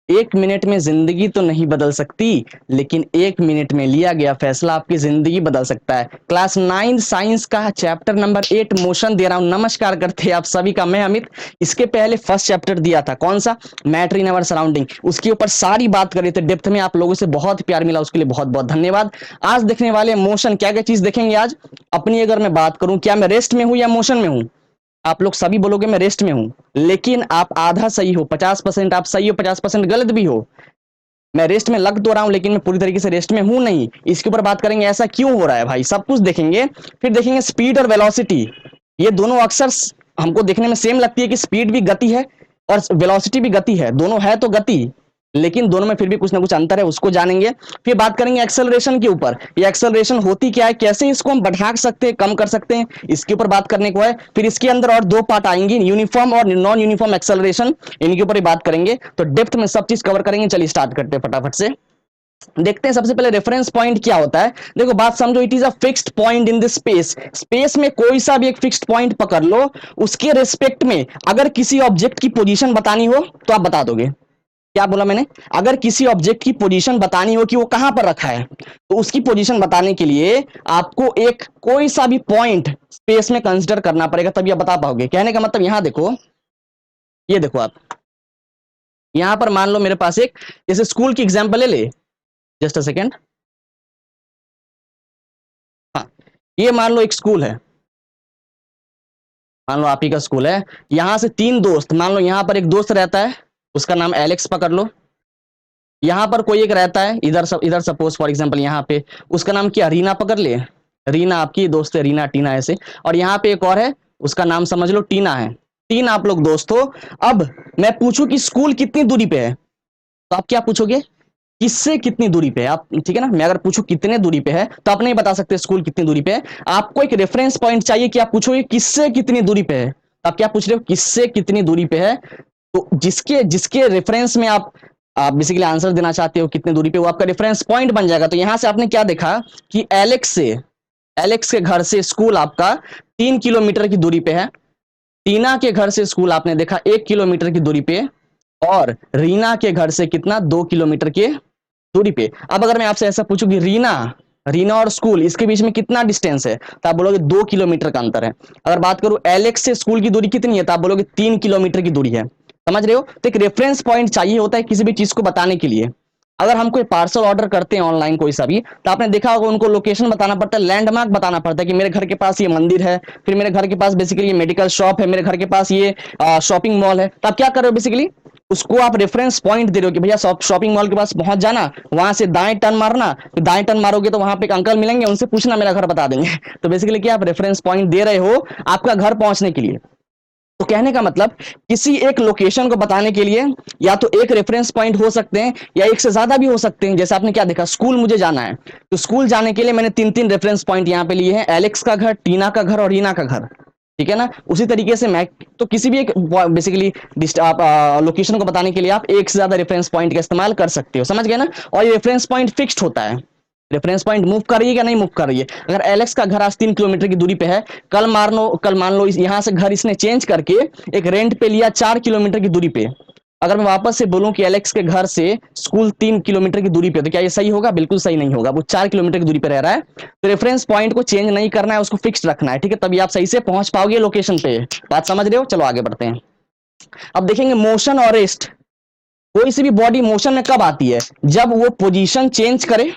एक मिनट में जिंदगी तो नहीं बदल सकती, लेकिन एक मिनट में लिया गया फैसला आपकी जिंदगी बदल सकता है। क्लास 9 साइंस का चैप्टर नंबर 8 मोशन दे रहा हूं। नमस्कार करते हैं आप सभी का, मैं अमित। इसके पहले फर्स्ट चैप्टर दिया था, कौन सा? Matter in our surrounding. उसके ऊपर सारी बात कर रहे थे डेप्थ में, आप लोगों से बहुत प्यार मिला, उसके लिए बहुत बहुत धन्यवाद। आज देखने वाले मोशन, क्या क्या चीज देखेंगे आज अपनी। अगर मैं बात करूं, क्या मैं रेस्ट में हूं या मोशन में हूं? आप लोग सभी बोलोगे मैं रेस्ट में हूं, लेकिन आप आधा सही हो, 50% आप सही हो, 50% गलत भी हो। मैं रेस्ट में लग तो रहा हूं, लेकिन मैं पूरी तरीके से रेस्ट में हूं नहीं। इसके ऊपर बात करेंगे, ऐसा क्यों हो रहा है भाई, सब कुछ देखेंगे। फिर देखेंगे स्पीड और वेलोसिटी। ये दोनों अक्सर हमको देखने में सेम लगती है कि स्पीड भी गति है और वेलोसिटी भी गति है, दोनों है तो गति, लेकिन दोनों में फिर भी कुछ ना कुछ अंतर है, उसको जानेंगे। फिर बात करेंगे एक्सेलरेशन के ऊपर। ये एक्सेलरेशन होती क्या है, कैसे इसको हम बढ़ा सकते हैं, कम कर सकते हैं, इसके ऊपर बात करने को है। फिर इसके अंदर और दो पार्ट आएंगे, यूनिफॉर्म और नॉन यूनिफॉर्म एक्सेलरेशन, इनके ऊपर ही बात करेंगे। तो डेप्थ में सब चीज कवर करेंगे। चलिए स्टार्ट करते हैं फटाफट से। देखते हैं सबसे पहले रेफरेंस पॉइंट क्या होता है। देखो बात समझो, it is a fixed point in the space. Space में कोई सा भी एक फिक्स्ड पॉइंट पकड़ लो, उसके रिस्पेक्ट में अगर किसी ऑब्जेक्ट की पोजीशन बतानी हो तो आप बता दोगे। क्या बोला मैंने? अगर किसी ऑब्जेक्ट की पोजीशन बतानी हो कि वो कहां पर रखा है, तो उसकी पोजीशन बताने के लिए आपको एक कोई सा भी पॉइंट स्पेस में कंसीडर करना पड़ेगा, तभी आप बता पाओगे। कहने का मतलब, यहां देखो, ये देखो आप, यहां पर मान लो मेरे पास एक, जैसे स्कूल की एग्जांपल ले ले, जस्ट अ सेकेंड। हाँ, ये मान लो एक स्कूल है, मान लो आप ही का स्कूल है। यहां से तीन दोस्त, मान लो यहां पर एक दोस्त रहता है, उसका नाम एलेक्स पकड़ लो। यहां पर कोई एक रहता है, इधर सब, इधर सपोज फॉर एग्जांपल यहाँ पे, उसका नाम क्या, रीना पकड़ ले। रीना आपकी दोस्त है, रीना टीना ऐसे। और यहाँ पे एक और है, उसका नाम समझ लो टीना है। तीन आप लोग दोस्त हो। अब मैं पूछूं कि स्कूल कितनी दूरी पे है, तो आप क्या पूछोगे? किससे कितनी दूरी पे है आप, ठीक है ना। मैं अगर पूछूं कितने दूरी पे है, तो आप नहीं बता सकते स्कूल कितनी दूरी पे है। आपको एक रेफरेंस पॉइंट चाहिए कि आप पूछोगे किससे कितनी दूरी पे है। तो आप क्या पूछ रहे हो, किससे कितनी दूरी पे है। तो जिसके जिसके रेफरेंस में आप बेसिकली आंसर देना चाहते हो कितनी दूरी पे, वो आपका रेफरेंस पॉइंट बन जाएगा। तो यहां से आपने क्या देखा कि एलेक्स के घर से स्कूल आपका 3 किलोमीटर की दूरी पे है। टीना के घर से स्कूल आपने देखा 1 किलोमीटर की दूरी पे, और रीना के घर से कितना, 2 किलोमीटर के दूरी पे। अब अगर मैं आपसे ऐसा पूछूं कि रीना रीना और स्कूल इसके बीच में कितना डिस्टेंस है, तो आप बोलोगे 2 किलोमीटर का अंतर है। अगर बात करूं एलेक्स से स्कूल की दूरी कितनी है, तो आप बोलोगे 3 किलोमीटर की दूरी है। समझ रहे हो? तो एक रेफरेंस पॉइंट चाहिए होता है किसी भी चीज को बताने के लिए। अगर हम कोई पार्सल ऑर्डर करते हैं ऑनलाइन कोई सा भी, तो आपने देखा होगा उनको लोकेशन बताना पड़ता है, लैंडमार्क बताना पड़ता है कि मेरे घर के पास ये मंदिर है, फिर मेरे घर के पास बेसिकली ये मेडिकल शॉप है, मेरे घर के पास ये शॉपिंग मॉल है। तो आप क्या कर रहे हो, बेसिकली उसको आप रेफरेंस पॉइंट दे रहे हो कि भैया शॉपिंग मॉल के पास पहुंच जाना, वहां से दाएं टर्न मारना। तो दाएं टर्न मारोगे तो वहां पे एक अंकल मिलेंगे, उनसे पूछना, मेरा घर बता देंगे। तो बेसिकली क्या आप रेफरेंस पॉइंट दे रहे हो आपका घर पहुंचने के लिए। तो कहने का मतलब, किसी एक लोकेशन को बताने के लिए या तो एक रेफरेंस पॉइंट हो सकते हैं, या एक से ज्यादा भी हो सकते हैं। जैसे आपने क्या देखा, स्कूल मुझे जाना है, तो स्कूल जाने के लिए मैंने तीन तीन रेफरेंस पॉइंट यहाँ पे लिए हैं, एलेक्स का घर, टीना का घर और रीना का घर। ठीक है ना। उसी तरीके से मैं तो किसी भी एक बेसिकली आप लोकेशन को बताने के लिए आप एक से ज्यादा रेफरेंस पॉइंट का इस्तेमाल कर सकते हो, समझ गए ना। और ये रेफरेंस पॉइंट फिक्स्ड होता है, रेफरेंस पॉइंट मूव कर रही है या नहीं मूव कर रही है। अगर एलेक्स का घर आज 3 किलोमीटर की दूरी पे है, कल मान लो यहां से घर इसने चेंज करके एक रेंट पे लिया 4 किलोमीटर की दूरी पे। अगर मैं वापस से बोलूं कि एलेक्स के घर से स्कूल 3 किलोमीटर की दूरी पे, तो क्या ये सही होगा? बिल्कुल सही नहीं होगा, वो 4 किलोमीटर की दूरी पे रह रहा है। तो रेफरेंस पॉइंट को चेंज नहीं करना है, उसको फिक्स रखना है, ठीक है, तभी आप सही से पहुंच पाओगे लोकेशन पे। बात समझ रहे हो? चलो आगे बढ़ते हैं। अब देखेंगे मोशन और रेस्ट। कोई सी भी बॉडी मोशन में कब आती है, जब वो पोजीशन चेंज करे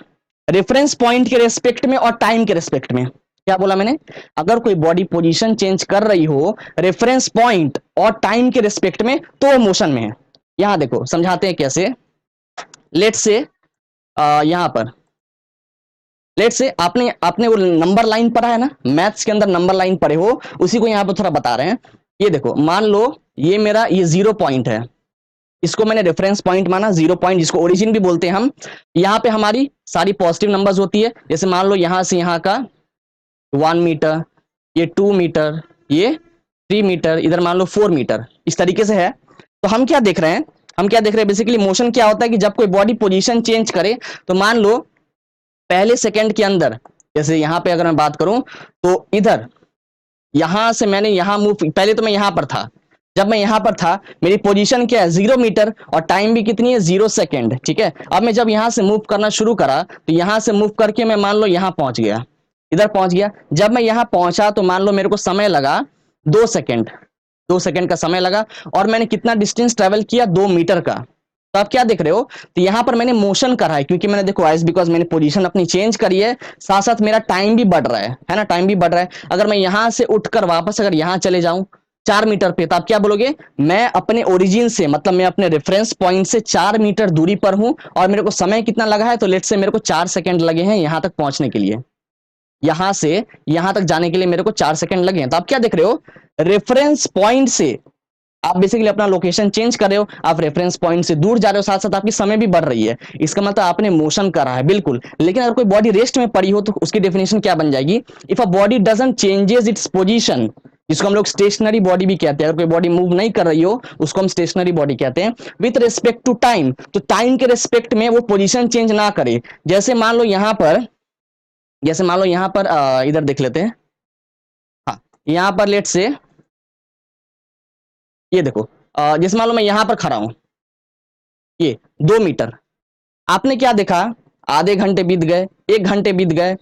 रेफरेंस पॉइंट के रेस्पेक्ट में और टाइम के रेस्पेक्ट में। क्या बोला मैंने? अगर कोई बॉडी पोजीशन चेंज कर रही हो रेफरेंस पॉइंट और टाइम के रेस्पेक्ट में, तो वो मोशन में है। यहां देखो समझाते हैं कैसे। लेट से यहां पर, लेट से आपने आपने वो नंबर लाइन पढ़ा है ना, मैथ्स के अंदर नंबर लाइन पढ़े हो, उसी को यहां पर थोड़ा बता रहे हैं। ये देखो, मान लो ये मेरा ये 0 पॉइंट है, इसको मैंने रेफरेंस पॉइंट माना, 0 पॉइंट, जिसको ओरिजिन भी बोलते हैं हम। यहाँ पे हमारी सारी पॉजिटिव नंबर्स होती है। जैसे मान लो यहां से यहाँ का 1 मीटर, ये 2 मीटर, ये 3 मीटर, इधर मान लो 4 मीटर, इस तरीके से है। तो हम क्या देख रहे हैं, हम क्या देख रहे हैं, बेसिकली मोशन क्या होता है कि जब कोई बॉडी पोजीशन चेंज करे, तो मान लो पहले सेकंड के अंदर, जैसे यहां पे अगर मैं बात करूं, तो इधर यहां से मैंने यहां मूव, पहले तो मैं यहां पर था, जब मैं यहां पर था मेरी पोजीशन क्या है 0 मीटर और टाइम भी कितनी है 0 सेकेंड, ठीक है। अब मैं जब यहां से मूव करना शुरू करा तो यहां से मूव करके मैं मान लो यहां पहुंच गया, इधर पहुंच गया। जब मैं यहां पहुंचा तो मान लो मेरे को समय लगा 2 सेकेंड, 2 सेकेंड का समय लगा और मैंने कितना डिस्टेंस ट्रेवल किया 2 मीटर का। तो आप क्या देख रहे हो, तो यहां पर मैंने मोशन करा है क्योंकि मैंने देखो एज बिकॉज मैंने पोजीशन अपनी चेंज करी है, साथ साथ मेरा टाइम भी बढ़ रहा है ना, टाइम भी बढ़ रहा है। अगर मैं यहां से उठकर वापस अगर यहां चले जाऊं 4 मीटर पे, तो आप क्या बोलोगे, मैं अपने ओरिजिन से मतलब मैं अपने रेफरेंस पॉइंट से 4 मीटर दूरी पर हूं और मेरे को समय कितना लगा है, तो लेट से मेरे को 4 सेकेंड लगे हैं यहां तक पहुंचने के लिए, यहां से यहां तक जाने के लिए मेरे को 4 सेकेंड लगे हैं। तो आप क्या देख रहे हो, रेफरेंस पॉइंट से आप बेसिकली अपना लोकेशन चेंज कर रहे हो, आप रेफरेंस पॉइंट से दूर जा रहे हो, साथ साथ आपकी समय भी बढ़ रही है, इसका मतलब आपने मोशन करा है बिल्कुल। लेकिन अगर कोई बॉडी रेस्ट में पड़ी हो तो उसकी डेफिनेशन क्या बन जाएगी, if a body doesn't changes its position, जिसको हम लोग स्टेशनरी बॉडी भी कहते हैं, अगर कोई बॉडी मूव नहीं कर रही हो उसको हम स्टेशनरी बॉडी कहते हैं, विथ रिस्पेक्ट टू टाइम, तो टाइम के रिस्पेक्ट में वो पोजीशन चेंज ना करे। जैसे मान लो यहां पर, जैसे मान लो यहां पर इधर देख लेते हैं, हाँ यहां पर लेट से ये देखो, जैसे मान लो मैं यहां पर खड़ा हूं, ये 2 मीटर, आपने क्या देखा, आधे घंटे बीत गए, 1 घंटे बीत गए,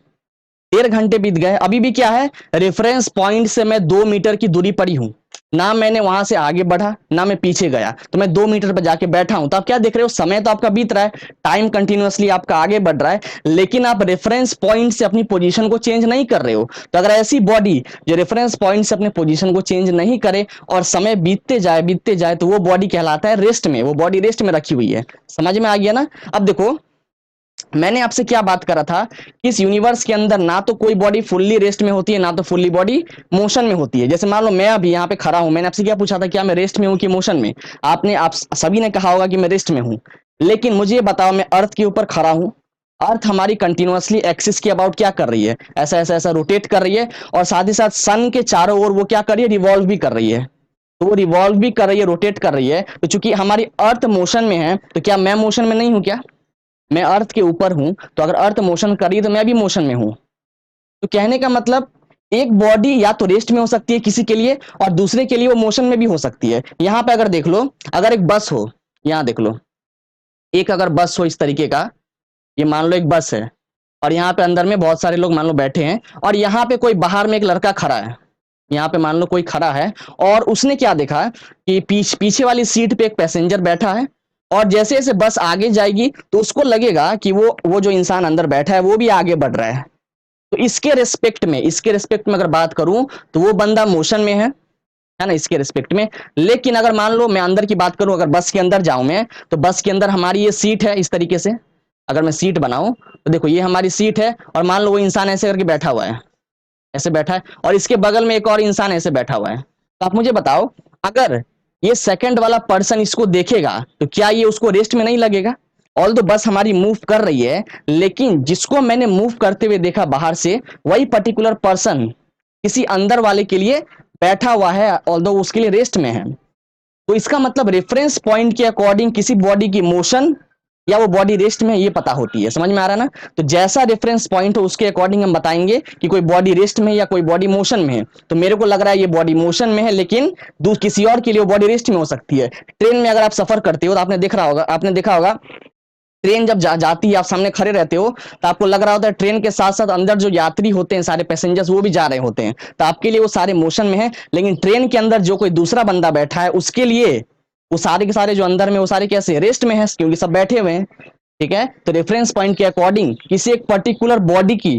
1.5 घंटे बीत गए, अभी भी क्या है, रेफरेंस पॉइंट से मैं 2 मीटर की दूरी पर ही हूं, ना मैंने वहां से आगे बढ़ा ना मैं पीछे गया, तो मैं 2 मीटर पर जाके बैठा हूं। तो आप क्या देख रहे हो, समय तो आपका बीत रहा है, टाइम कंटिन्यूअसली आपका आगे बढ़ रहा है, लेकिन आप रेफरेंस पॉइंट से अपनी पोजीशन को चेंज नहीं कर रहे हो। तो अगर ऐसी बॉडी जो रेफरेंस पॉइंट से अपने पोजीशन को चेंज नहीं करे और समय बीतते जाए तो वो बॉडी कहलाता है रेस्ट में, वो बॉडी रेस्ट में रखी हुई है। समझ में आ गया ना। अब देखो मैंने आपसे क्या बात करा था, इस यूनिवर्स के अंदर ना तो कोई बॉडी फुल्ली रेस्ट में होती है ना तो फुल्ली बॉडी मोशन में होती है। जैसे मान लो मैं अभी यहाँ पे खड़ा हूं, मैंने आपसे क्या पूछा था, क्या मैं रेस्ट में हूं कि मोशन में, आपने आप सभी ने कहा होगा कि मैं रेस्ट में हूं। लेकिन मुझे ये बताओ, मैं अर्थ के ऊपर खड़ा हूं, अर्थ हमारी कंटिन्यूअसली एक्सिस के अबाउट क्या कर रही है, ऐसा ऐसा ऐसा रोटेट कर रही है, और साथ ही साथ सन के चारों ओर वो क्या कर रही है, रिवॉल्व भी कर रही है। तो वो रिवॉल्व भी कर रही है, रोटेट कर रही है, तो चूंकि हमारी अर्थ मोशन में है तो क्या मैं मोशन में नहीं हूं क्या, मैं अर्थ के ऊपर हूं, तो अगर अर्थ मोशन कर रही है तो मैं भी मोशन में हूं। तो कहने का मतलब एक बॉडी या तो रेस्ट में हो सकती है किसी के लिए और दूसरे के लिए वो मोशन में भी हो सकती है। यहां पे अगर देख लो, अगर एक बस हो, यहां देख लो, एक अगर बस हो इस तरीके का, ये मान लो एक बस है और यहाँ पे अंदर में बहुत सारे लोग मान लो बैठे हैं, और यहाँ पे कोई बाहर में एक लड़का खड़ा है, यहाँ पे मान लो कोई खड़ा है और उसने क्या देखा कि पीछे वाली सीट पे एक पैसेंजर बैठा है, और जैसे जैसे बस आगे जाएगी तो उसको लगेगा कि वो जो इंसान अंदर बैठा है वो भी आगे बढ़ रहा है। तो इसके रिस्पेक्ट में अगर बात करूं तो वो बंदा मोशन में है ना, इसके रिस्पेक्ट में। लेकिन अगर मान लो मैं अंदर की बात करूं, अगर बस के अंदर जाऊं मैं, तो बस के अंदर हमारी ये सीट है इस तरीके से, अगर मैं सीट बनाऊं तो देखो ये हमारी सीट है, और मान लो वो इंसान ऐसे करके बैठा हुआ है, ऐसे बैठा है, और इसके बगल में एक और इंसान ऐसे बैठा हुआ है। तो आप मुझे बताओ, अगर ये सेकंड वाला पर्सन इसको देखेगा तो क्या ये उसको रेस्ट में नहीं लगेगा। ऑल तो बस हमारी मूव कर रही है, लेकिन जिसको मैंने मूव करते हुए देखा बाहर से, वही पर्टिकुलर पर्सन किसी अंदर वाले के लिए बैठा हुआ है, ऑल दो उसके लिए रेस्ट में है। तो इसका मतलब रेफरेंस पॉइंट के अकॉर्डिंग किसी बॉडी की मोशन या वो बॉडी रेस्ट में, ये पता होती है। समझ में आ रहा है ना। तो जैसा रेफरेंस पॉइंट हो उसके अकॉर्डिंग हम बताएंगे कि कोई बॉडी रेस्ट में है या कोई बॉडी मोशन में है। तो मेरे को लग रहा है ये बॉडी मोशन में है, लेकिन किसी और के लिए वो बॉडी रेस्ट में हो सकती है। ट्रेन में अगर आप सफर करते हो तो आपने देखा होगा ट्रेन जब जाती है, आप सामने खड़े रहते हो तो आपको लग रहा होता है ट्रेन के साथ साथ अंदर जो यात्री होते हैं, सारे पैसेंजर्स, वो भी जा रहे होते हैं, तो आपके लिए वो सारे मोशन में है। लेकिन ट्रेन के अंदर जो कोई दूसरा बंदा बैठा है उसके लिए वो सारे के सारे जो अंदर में वो सारे कैसे रेस्ट में है, क्योंकि सब बैठे हुए हैं। ठीक है, तो रेफरेंस पॉइंट के अकॉर्डिंग किसी एक पर्टिकुलर बॉडी की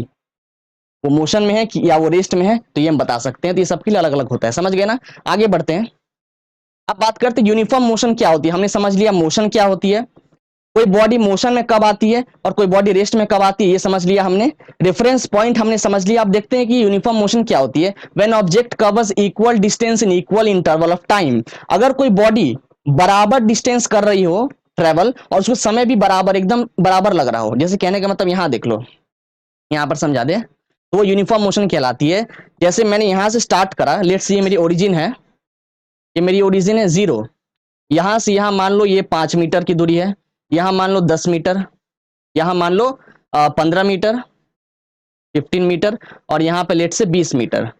वो मोशन में है कि या वो रेस्ट में है, तो ये हम बता सकते हैं। तो ये सबके लिए अलग अलग होता है, समझ गए ना। आगे बढ़ते हैं, अब बात करते हैं यूनिफॉर्म मोशन क्या होती है। हमने समझ लिया मोशन क्या होती है, कोई बॉडी मोशन में कब आती है और कोई बॉडी रेस्ट में कब आती है, ये समझ लिया हमने। रेफरेंस पॉइंट हमने समझ लिया। अब देखते हैं कि यूनिफॉर्म मोशन क्या होती है। When object covers equal distance in equal interval of time, अगर कोई बॉडी बराबर डिस्टेंस कर रही हो ट्रेवल, और उसको समय भी बराबर एकदम बराबर लग रहा हो, जैसे कहने का मतलब यहां देख लो, यहां पर समझा दे, तो वो यूनिफॉर्म मोशन कहलाती है। जैसे मैंने यहां से स्टार्ट करा, लेट्स ये मेरी ओरिजिन है, ये मेरी ओरिजिन है 0, यहां से यहां मान लो ये 5 मीटर की दूरी है, यहां मान लो 10 मीटर, यहां मान लो 15 मीटर, 15 मीटर, और यहां पे लेट से 20 मीटर।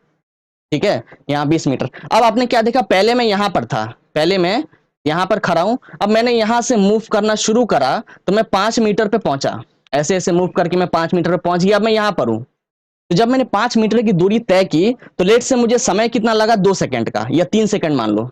ठीक है, यहाँ 20 मीटर। अब आपने क्या देखा, पहले मैं यहां पर था, पहले मैं यहां पर खड़ा हूं, अब मैंने यहां से मूव करना शुरू करा तो मैं 5 मीटर पे पहुंचा, ऐसे ऐसे मूव करके मैं 5 मीटर पे पहुंच गया, अब मैं यहां पर हूं। तो जब मैंने 5 मीटर की दूरी तय की तो लेट से मुझे समय कितना लगा, 2 सेकंड का या 3 सेकंड मान लो।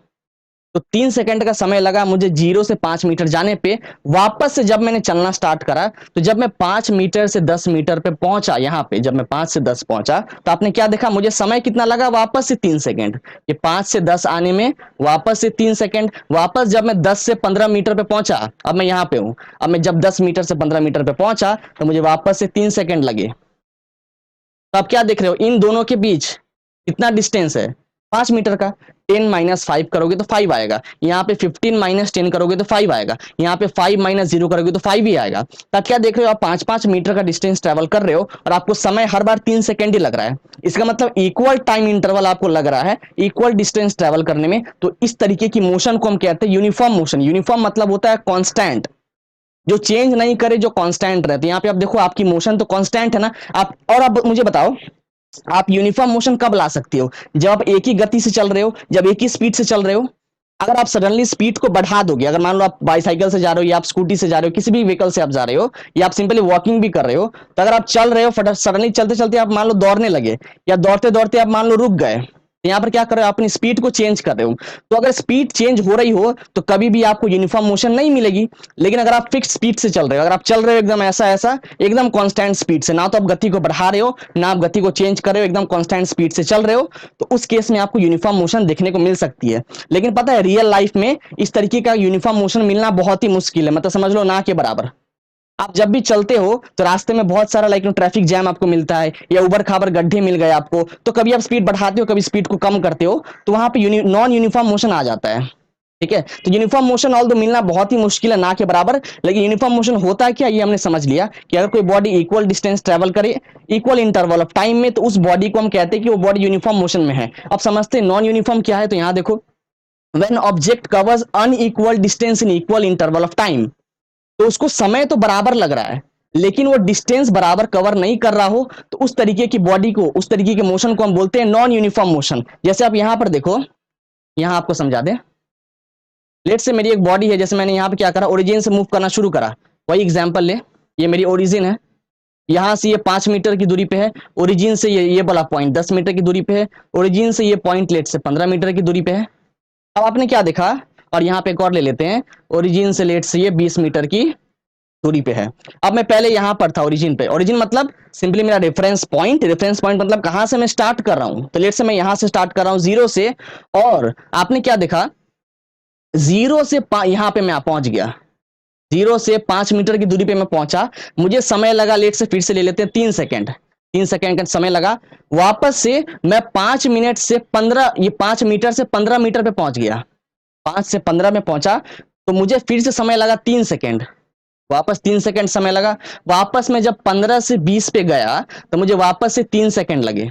तो 3 सेकंड का समय लगा मुझे 0 से 5 मीटर जाने पे। वापस से जब मैंने चलना स्टार्ट करा, तो जब मैं 5 मीटर से 10 मीटर पे पहुंचा, यहां पे जब मैं 5 से 10 पहुंचा, तो आपने क्या देखा, मुझे समय कितना लगा, वापस से 3 सेकंड। ये 5 से 10 आने में वापस से 3 सेकंड, वापस जब मैं 10 से 15 मीटर पे पहुंचा, अब मैं यहां पे हूं, अब मैं जब 10 मीटर से 15 मीटर पे पहुंचा तो मुझे वापस से 3 सेकंड लगे। तो आप क्या देख रहे हो, इन दोनों के बीच कितना डिस्टेंस है, 5 मीटर का। 10 - 5 करोगे तो 5 आएगा, यहाँ पे 15 - 10 करोगे तो 5 आएगा, यहाँ पे 5 - 0 करोगे तो 5 ही आएगा। तो आप क्या देख रहे हो, आप 5 5 मीटर का डिस्टेंस ट्रेवल कर रहे हो और आपको समय हर बार 3 सेकंड ही लग रहा है। इसका मतलब इक्वल टाइम इंटरवल आपको लग रहा है इक्वल डिस्टेंस ट्रेवल करने में। तो इस तरीके की मोशन को हम कहते हैं यूनिफॉर्म मोशन। यूनिफॉर्म मतलब होता है कांस्टेंट, जो चेंज नहीं करे, जो कांस्टेंट रहते हैं। यहाँ पे आप देखो, आपकी मोशन तो कांस्टेंट है ना। आप और आप मुझे बताओ, आप यूनिफॉर्म मोशन कब ला सकते हो, जब आप एक ही गति से चल रहे हो, जब एक ही स्पीड से चल रहे हो। अगर आप सडनली स्पीड को बढ़ा दोगे, अगर मान लो आप बाइसाइकिल से जा रहे हो या आप स्कूटी से जा रहे हो, किसी भी व्हीकल से आप जा रहे हो, या आप सिंपली वॉकिंग भी कर रहे हो, तो अगर आप चल रहे हो फटाफट, सडनली चलते चलते आप मान लो दौड़ने लगे, या दौड़ते दौड़ते आप मान लो रुक गए, तो यहाँ पर क्या कर रहे हो, अपनी स्पीड को चेंज कर रहे हो। तो अगर स्पीड चेंज हो रही हो तो कभी भी आपको यूनिफॉर्म मोशन नहीं मिलेगी। लेकिन अगर आप फिक्स स्पीड से चल रहे हो, अगर आप चल रहे हो एकदम ऐसा ऐसा, एकदम कांस्टेंट स्पीड से, ना तो आप गति को बढ़ा रहे हो ना आप गति को चेंज कर रहे हो, एकदम कांस्टेंट स्पीड से चल रहे हो, तो उस केस में आपको यूनिफॉर्म मोशन देखने को मिल सकती है। लेकिन पता है, रियल लाइफ में इस तरीके का यूनिफॉर्म मोशन मिलना बहुत ही मुश्किल है, मतलब समझ लो ना के बराबर। आप जब भी चलते हो तो रास्ते में बहुत सारा लाइक ट्रैफिक जैम आपको मिलता है, या उबड़ खाबड़ गड्ढे मिल गए आपको, तो कभी आप स्पीड बढ़ाते हो, कभी स्पीड को कम करते हो, तो वहां पे नॉन यूनिफॉर्म मोशन आ जाता है। ठीक है, तो यूनिफॉर्म मोशन ऑल दो मिलना बहुत ही मुश्किल है, ना के बराबर। लेकिन यूनिफॉर्म मोशन होता है क्या, ये हमने समझ लिया कि अगर कोई बॉडी इक्वल डिस्टेंस ट्रेवल करे इक्वल इंटरवल ऑफ टाइम में, तो उस बॉडी को हम कहते हैं कि वो बॉडी यूनिफॉर्म मोशन में है। अब समझते हैं नॉन यूनिफॉर्म क्या है। तो यहां देखो, when object covers unequal distance in equal interval of time, तो उसको समय तो बराबर लग रहा है लेकिन वो डिस्टेंस बराबर कवर नहीं कर रहा हो, तो उस तरीके की बॉडी को, उस तरीके के मोशन को हम बोलते हैं नॉन यूनिफॉर्म मोशन। जैसे आप यहां पर देखो, यहां आपको समझा दें, लेट से मेरी एक बॉडी है, जैसे मैंने यहां पे क्या करा, ओरिजिन से मूव करना शुरू करा, वही एग्जांपल ले, ये मेरी ओरिजिन है, यहां से ये 5 मीटर की दूरी पे है, ओरिजिन से ये वाला पॉइंट 10 मीटर की दूरी पे है, ओरिजिन से ये पॉइंट लेट से 15 मीटर की दूरी पे है। अब आपने क्या देखा, और यहाँ पे एक और ले लेते हैं, ओरिजिन से लेट से ये 20 मीटर की दूरी पे है। अब मैं पहले यहां पर था ओरिजिन पे, ओरिजिन मतलब सिंपली मेरा रेफरेंस पॉइंट, रेफरेंस पॉइंट मतलब कहां से मैं स्टार्ट कर रहा हूं, तो लेट से मैं यहां से स्टार्ट कर रहा हूं 0 से। और आपने क्या देखा, 0 से यहां पे मैं पहुंच गया, 0 से 5 मीटर की दूरी पे मैं पहुंचा, मुझे समय लगा, लेट से फिर से ले लेते हैं 3 सेकंड, 3 सेकंड का समय लगा। वापस से मैं 5 मिनट से 15, ये 5 मीटर से 15 मीटर पे पहुंच गया, 5 से 15 में पहुंचा, तो मुझे फिर से समय लगा 3 सेकंड, वापस 3 सेकंड समय लगा। वापस में जब 15 से 20 पे गया तो मुझे वापस से 3 सेकंड लगे।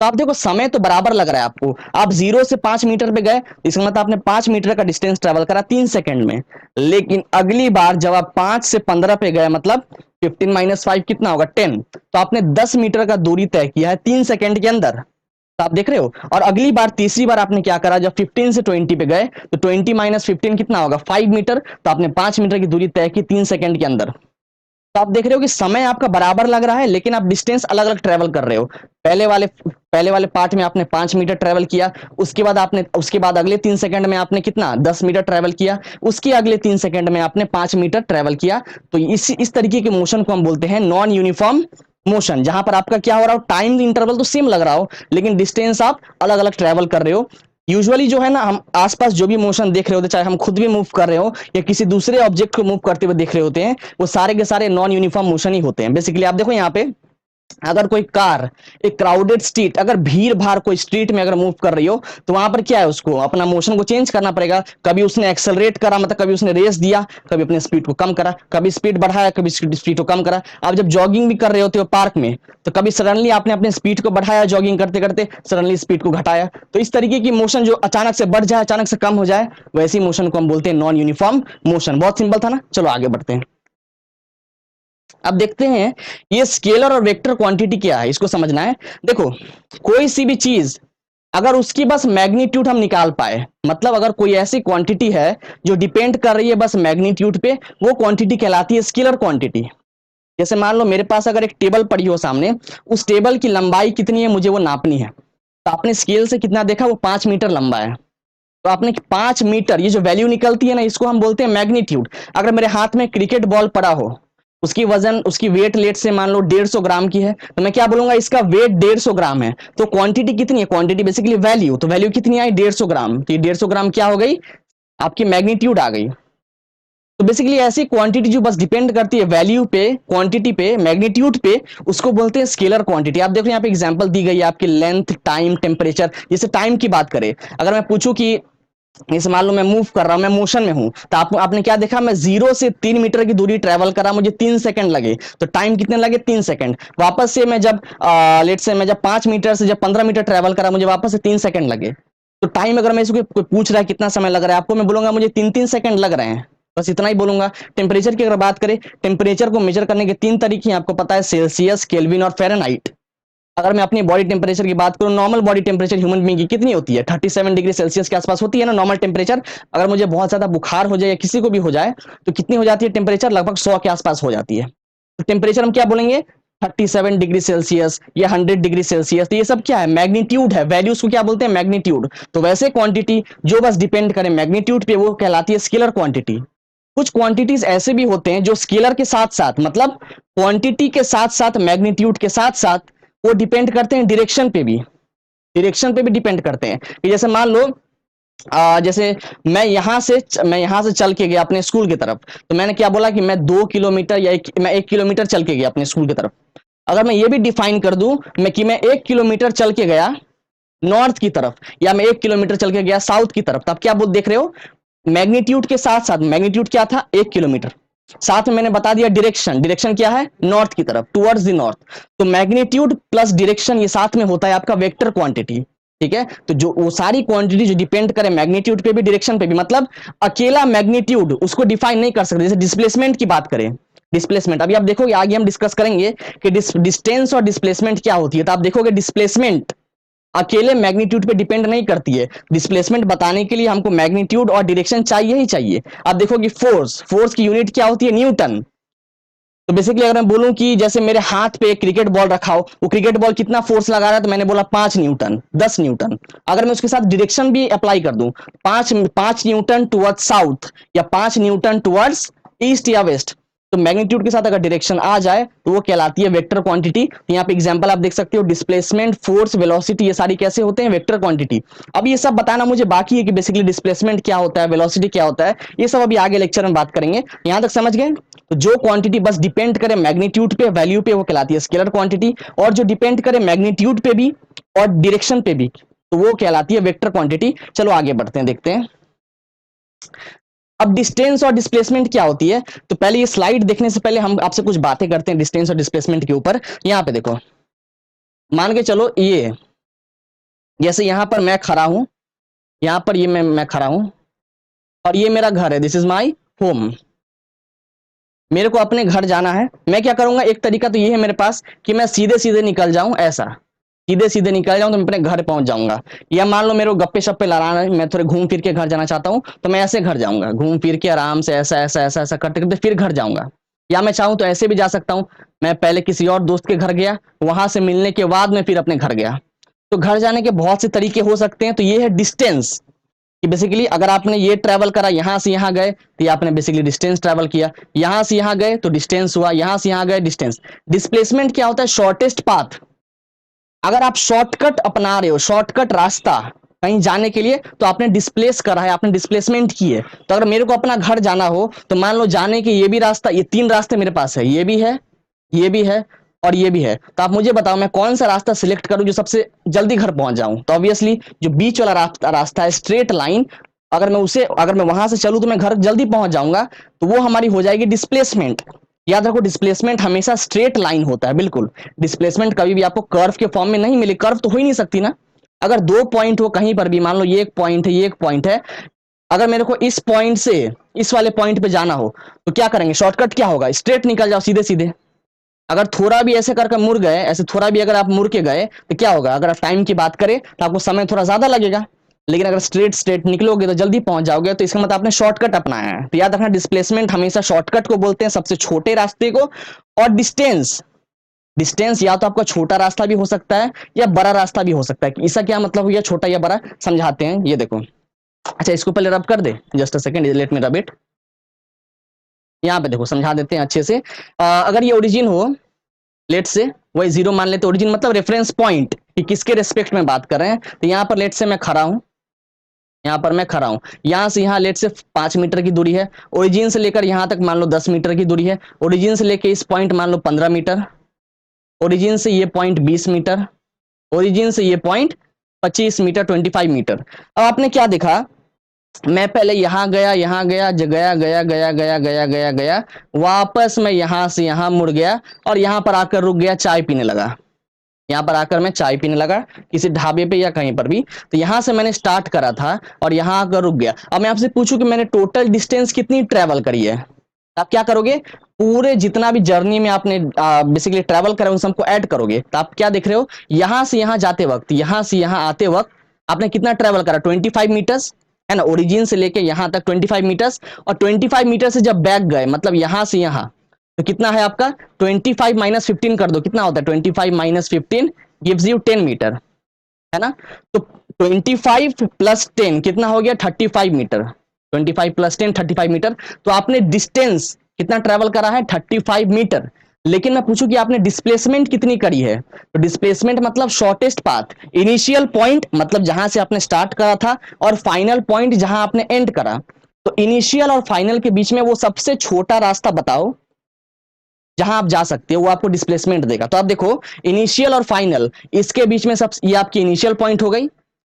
तो आप देखो, समय तो बराबर लग रहा है आपको। आप 0 से 5 मीटर पे गए, इसका मतलब आपने 5 मीटर का डिस्टेंस ट्रेवल करा 3 सेकंड में। लेकिन अगली बार जब आप 5 से 15 पे गए, मतलब 15 - 5 कितना होगा, 10, तो आपने 10 मीटर का दूरी तय किया है 3 सेकंड के अंदर। तो आप देख रहे हो। और अगली बार, तीसरी बार आपने क्या करा, जब 15 से 20 पे गए, तो 20 - 15 कितना होगा, 5 मीटर, तो आपने 5 मीटर की दूरी तय की 3 सेकंड के अंदर। तो आप देख रहे हो कि समय आपका बराबर लग रहा है लेकिन आप डिस्टेंस अलग अलग ट्रेवल कर रहे हो। पहले वाले पार्ट में आपने 5 मीटर ट्रेवल किया, उसके बाद अगले 3 सेकंड में आपने कितना, 10 मीटर ट्रेवल किया, उसके अगले 3 सेकंड में आपने 5 मीटर ट्रेवल किया। तो इस तरीके के मोशन को हम बोलते हैं नॉन यूनिफॉर्म मोशन, जहां पर आपका क्या हो रहा हो, टाइम इंटरवल तो सेम लग रहा हो लेकिन डिस्टेंस आप अलग अलग ट्रेवल कर रहे हो। यूजुअली जो है ना, हम आसपास जो भी मोशन देख रहे होते, चाहे हम खुद भी मूव कर रहे हो या किसी दूसरे ऑब्जेक्ट को मूव करते हुए देख रहे होते हैं, वो सारे के सारे नॉन यूनिफॉर्म मोशन ही होते हैं। बेसिकली आप देखो यहाँ पे, अगर कोई कार एक क्राउडेड स्ट्रीट, अगर भीड़ भाड़ कोई स्ट्रीट में अगर मूव कर रही हो, तो वहां पर क्या है, उसको अपना मोशन को चेंज करना पड़ेगा। कभी उसने एक्सेलरेट करा, मतलब कभी उसने रेस दिया, कभी अपने स्पीड को कम करा, कभी स्पीड बढ़ाया, कभी स्पीड को कम करा। आप जब जॉगिंग भी कर रहे होते हो पार्क में, तो कभी सडनली आपने अपने स्पीड को बढ़ाया, जॉगिंग करते करते सडनली स्पीड को घटाया। तो इस तरीके की मोशन जो अचानक से बढ़ जाए, अचानक से कम हो जाए, वैसी मोशन को हम बोलते हैं नॉन यूनिफॉर्म मोशन। बहुत सिंपल था ना, चलो आगे बढ़ते हैं। अब देखते हैं ये स्केलर और वेक्टर क्वांटिटी क्या है, इसको समझना है। देखो, कोई सी भी चीज अगर उसकी बस मैग्नीट्यूड हम निकाल पाए, मतलब अगर कोई ऐसी क्वांटिटी है जो डिपेंड कर रही है बस मैग्नीट्यूड पे, वो क्वांटिटी कहलाती है स्केलर क्वांटिटी। जैसे मान लो मेरे पास अगर एक टेबल पड़ी हो सामने, उस टेबल की लंबाई कितनी है मुझे वो नापनी है, तो आपने स्केल से कितना देखा, वो 5 मीटर लंबा है। तो आपने 5 मीटर, ये जो वैल्यू निकलती है ना, इसको हम बोलते हैं मैग्नीट्यूड। अगर मेरे हाथ में क्रिकेट बॉल पड़ा हो, उसकी वजन, उसकी वेट लेट से मान लो 150 ग्राम की है, तो मैं क्या बोलूंगा, इसका वेट 150 ग्राम है। तो क्वांटिटी कितनी है, क्वांटिटी बेसिकली वैल्यू, तो वैल्यू कितनी आई, 150 ग्राम। तो ये 150 ग्राम क्या हो गई, आपकी मैग्नीट्यूड आ गई। तो बेसिकली ऐसी क्वांटिटी जो बस डिपेंड करती है वैल्यू पे, क्वांटिटी पे, मैग्नीट्यूड पे, उसको बोलते हैं स्केलर क्वांटिटी। आप देखो यहाँ पे एग्जांपल दी गई है आपकी, लेंथ, टाइम, टेम्परेचर। जैसे टाइम की बात करें, अगर मैं पूछूं कि जैसे मान लो मैं मूव कर रहा हूं, मैं मोशन में हूं, तो आपने क्या देखा, मैं 0 से 3 मीटर की दूरी ट्रेवल करा, मुझे 3 सेकंड लगे। तो टाइम कितने लगे, 3 सेकंड। वापस से मैं जब लेट से मैं जब 5 मीटर से जब 15 मीटर ट्रेवल करा, मुझे वापस से 3 सेकंड लगे। तो टाइम अगर मैं इसको कोई पूछ रहा है कितना समय लग रहा है आपको, मैं बोलूंगा मुझे 3-3 सेकंड लग रहे हैं, बस इतना ही बोलूंगा। टेम्परेचर की अगर बात करें, टेम्परेचर को मेजर करने के 3 तरीके हैं, आपको पता है, सेल्सियस, केल्विन और फ़ारेनहाइट। अगर मैं अपनी बॉडी टेम्परेचर की बात करूं, normal body temperature human being की कितनी होती है, 37 डिग्री सेल्सियस के आसपास होती है ना नॉर्मल टेम्परेचर। अगर मुझे बहुत ज्यादा बुखार हो जाए या किसी को भी हो जाए, तो कितनी हो जाती है टेम्परेचर, लगभग 100 के आसपास हो जाती है। तो टेम्परेचर हम क्या बोलेंगे, 37 डिग्री सेल्सियस या 100 डिग्री सेल्सियस। तो ये सब क्या है, मैग्नीट्यूड है, वैल्यूज को क्या बोलते हैं, मैग्नीट्यूड। तो वैसे क्वांटिटी जो बस डिपेंड करे मैग्नीट्यूड पे, वो कहलाती है स्केलर क्वांटिटी। कुछ क्वांटिटीज ऐसे भी होते हैं जो स्केलर के साथ साथ, मतलब क्वांटिटी के साथ साथ, मैग्नीट्यूड के साथ साथ, वो डिपेंड करते हैं डायरेक्शन पे भी, डायरेक्शन पे भी डिपेंड करते हैं। कि जैसे मान लो जैसे मैं यहां से चल के गया अपने स्कूल की तरफ, तो मैंने क्या बोला कि मैं 2 किलोमीटर या मैं 1 किलोमीटर चल के गया अपने स्कूल की तरफ। अगर मैं ये भी डिफाइन कर दूं मैं कि मैं 1 किलोमीटर चल के गया नॉर्थ की तरफ, या मैं 1 किलोमीटर चल के गया साउथ की तरफ, तो आप क्या बोल देख रहे हो, मैग्नीट्यूड के साथ साथ, मैग्नीट्यूड क्या था, 1 किलोमीटर, साथ में मैंने बता दिया डायरेक्शन, डायरेक्शन क्या है, नॉर्थ की तरफ, टुवर्ड्स द नॉर्थ। तो मैग्नीट्यूड प्लस डायरेक्शन, ये साथ में होता है आपका वेक्टर क्वांटिटी। ठीक है, तो जो वो सारी क्वांटिटी जो डिपेंड करे मैग्नीट्यूड पे भी, डायरेक्शन पे भी, मतलब अकेला मैग्नीट्यूड उसको डिफाइन नहीं कर सकते। जैसे डिस्प्लेसमेंट की बात करें, डिस्प्लेसमेंट अभी आप देखोगे, आगे हम डिस्कस करेंगे कि डिस्टेंस और डिस्प्लेसमेंट क्या होती है, तो आप देखोगे डिस्प्लेसमेंट अकेले मैग्नीट्यूड पे डिपेंड नहीं करती है। डिस्प्लेसमेंट बताने के लिए हमको मैग्नीट्यूड और डायरेक्शन चाहिए ही चाहिए। आप देखोगे फोर्स, फोर्स की यूनिट क्या होती है, न्यूटन। तो बेसिकली अगर मैं बोलूं कि जैसे मेरे हाथ पे एक क्रिकेट बॉल रखा हो, वो क्रिकेट बॉल कितना फोर्स लगा रहा है, तो मैंने बोला 5 न्यूटन, 10 न्यूटन। अगर मैं उसके साथ डायरेक्शन भी अप्लाई कर दूं, 5 न्यूटन टुवर्ड्स साउथ, या 5 न्यूटन टुवर्ड्स ईस्ट या वेस्ट, तो मैग्नीट्यूड के साथ अगर डायरेक्शन आ जाए तो वो कहलाती है वेक्टर क्वांटिटी। तो यहाँ पे एग्जांपल आप देख सकते हो, डिस्प्लेसमेंट, फोर्स, वेलोसिटी, ये सारी कैसे होते हैं, वेक्टर क्वांटिटी। अब ये सब बताना मुझे बाकी है कि बेसिकली डिस्प्लेसमेंट क्या होता है, वेलोसिटी क्या होता है, ये सब अभी आगे लेक्चर में बात करेंगे। यहां तक समझ गए। तो जो क्वांटिटी बस डिपेंड करे मैग्नीट्यूड पे, वैल्यू पे, वो कहलाती है स्केलर क्वांटिटी। और जो डिपेंड करे मैग्नीट्यूड पे भी और डायरेक्शन पे भी, तो वो कहलाती है वेक्टर क्वांटिटी। चलो आगे बढ़ते हैं, देखते हैं अब डिस्टेंस और डिस्प्लेसमेंट क्या होती है। तो पहले ये स्लाइड देखने से पहले हम आपसे कुछ बातें करते हैं डिस्टेंस और डिस्प्लेसमेंट के ऊपर। यहाँ पे देखो, मान के चलो ये, जैसे यहाँ पर मैं खड़ा हूं, यहाँ पर ये मैं खड़ा हूं, और ये मेरा घर है, दिस इज माई होम। मेरे को अपने घर जाना है, मैं क्या करूंगा, एक तरीका तो ये है मेरे पास कि मैं सीधे सीधे निकल जाऊं, ऐसा सीधे सीधे निकल जाऊं तो मैं अपने घर पहुंच जाऊंगा। या मान लो मेरे को गप्पे शप्पे लड़ाना है, मैं थोड़े घूम फिर के घर जाना चाहता हूं, तो मैं ऐसे घर जाऊंगा, घूम फिर के आराम से ऐसा ऐसा ऐसा ऐसा करते करते फिर घर जाऊंगा। या मैं चाहूं तो ऐसे भी जा सकता हूं, मैं पहले किसी और दोस्त के घर गया, वहां से मिलने के बाद मैं फिर अपने घर गया। तो घर जाने के बहुत से तरीके हो सकते हैं। तो ये है डिस्टेंस, कि बेसिकली अगर आपने ये ट्रैवल करा, यहां से यहां गए, तो ये आपने बेसिकली डिस्टेंस ट्रैवल किया। यहां से यहां गए तो डिस्टेंस हुआ, यहां से यहां गए डिस्टेंस। डिस्प्लेसमेंट क्या होता है, शॉर्टेस्ट पाथ। अगर आप शॉर्टकट अपना रहे हो, शॉर्टकट रास्ता कहीं जाने के लिए, तो आपने डिस्प्लेस करा है, आपने डिस्प्लेसमेंट की है। तो अगर मेरे को अपना घर जाना हो, तो मान लो जाने के ये भी रास्ता, ये 3 रास्ते मेरे पास है, ये भी है, ये भी है, और ये भी है। तो आप मुझे बताओ मैं कौन सा रास्ता सिलेक्ट करूं जो सबसे जल्दी घर पहुंच जाऊं। तो ऑब्वियसली जो बीच वाला रास्ता है, स्ट्रेट लाइन, अगर मैं वहां से चलूं तो मैं घर जल्दी पहुंच जाऊंगा। तो वो हमारी हो जाएगी डिस्प्लेसमेंट। याद रखो, डिस्प्लेसमेंट हमेशा स्ट्रेट लाइन होता है, बिल्कुल। डिस्प्लेसमेंट कभी भी आपको कर्व के फॉर्म में नहीं मिले, कर्व तो हो ही नहीं सकती ना। अगर 2 पॉइंट हो कहीं पर भी, मान लो ये एक पॉइंट है, ये एक पॉइंट है, अगर मेरे को इस पॉइंट से इस वाले पॉइंट पे जाना हो, तो क्या करेंगे, शॉर्टकट क्या होगा, स्ट्रेट निकल जाओ सीधे सीधे। अगर थोड़ा भी ऐसे करके मुड़ गए, ऐसे थोड़ा भी अगर आप मुड़ के गए तो क्या होगा, अगर आप टाइम की बात करें तो आपको समय थोड़ा ज्यादा लगेगा, लेकिन अगर स्ट्रेट स्ट्रेट निकलोगे तो जल्दी पहुंच जाओगे। तो इसका मतलब आपने शॉर्टकट अपनाया है। तो याद रखना, डिस्प्लेसमेंट हमेशा शॉर्टकट को बोलते हैं, सबसे छोटे रास्ते को। और डिस्टेंस, डिस्टेंस या तो आपका छोटा रास्ता भी हो सकता है या बड़ा रास्ता भी हो सकता है। इसका क्या मतलब हुआ, छोटा या बड़ा, समझाते हैं। ये देखो, अच्छा इसको पहले रब कर दे, just a second, let me rub it. यहाँ पे देखो समझा देते हैं अच्छे से। अगर ये ओरिजिन हो, लेट से वही जीरो मान लेते, ओरिजिन मतलब रेफरेंस पॉइंट कि किसके रेस्पेक्ट में बात कर रहे हैं। तो यहाँ पर लेट से मैं खड़ा हूं, यहाँ पर मैं खड़ा हूं, यहाँ से यहाँ लेट से 5 मीटर की दूरी है। ओरिजिन से लेकर यहाँ तक मान लो 10 मीटर की दूरी है। ओरिजिन से लेकर इस पॉइंट मान लो 15 मीटर। ओरिजिन से ये पॉइंट 20 मीटर। ओरिजिन से ये पॉइंट 25 मीटर, 25 मीटर। अब आपने क्या देखा, मैं पहले यहां गया, यहां गया, गया गया गया गया गया गया गया, वापस मैं यहां से यहां मुड़ गया और यहां पर आकर रुक गया, चाय पीने लगा। यहाँ पर आकर मैं चाय पीने लगा किसी ढाबे पे या कहीं पर भी। तो यहां से मैंने स्टार्ट करा था और यहां आकर रुक गया। अब मैं आपसे पूछूं कि मैंने टोटल डिस्टेंस कितनी ट्रेवल करी है, आप क्या करोगे, पूरे जितना भी जर्नी में आपने बेसिकली ट्रेवल करा उन सबको ऐड करोगे। तो आप क्या देख रहे हो, यहां से यहां जाते वक्त, यहां से यहां आते वक्त आपने कितना ट्रेवल करा, 25 मीटर्स, है ना। ओरिजिन से लेके यहां तक 25 मीटर्स। और 25 मीटर से जब बैक गए, मतलब यहां से यहां, तो कितना है आपका, 25 - 15 कर दो, कितना होता है, 25 - 15 गिव्स यू 10 मीटर, है ना। तो 25 + 10 कितना हो गया, 35 मीटर। 25 + 10 35 मीटर। तो आपने डिस्टेंस कितना ट्रेवल करा है, 35 मीटर। लेकिन मैं पूछूं कि आपने डिस्प्लेसमेंट कितनी करी है, तो डिस्प्लेसमेंट मतलब शॉर्टेस्ट पाथ, इनिशियल पॉइंट मतलब जहां से आपने स्टार्ट करा था और फाइनल पॉइंट जहां आपने एंड करा। तो इनिशियल और फाइनल के बीच में वो सबसे छोटा रास्ता बताओ जहां आप जा सकते हो, वो आपको डिस्प्लेसमेंट देगा। तो आप देखो, इनिशियल और फाइनल, इसके बीच में सब, ये आपकी इनिशियल पॉइंट हो गई,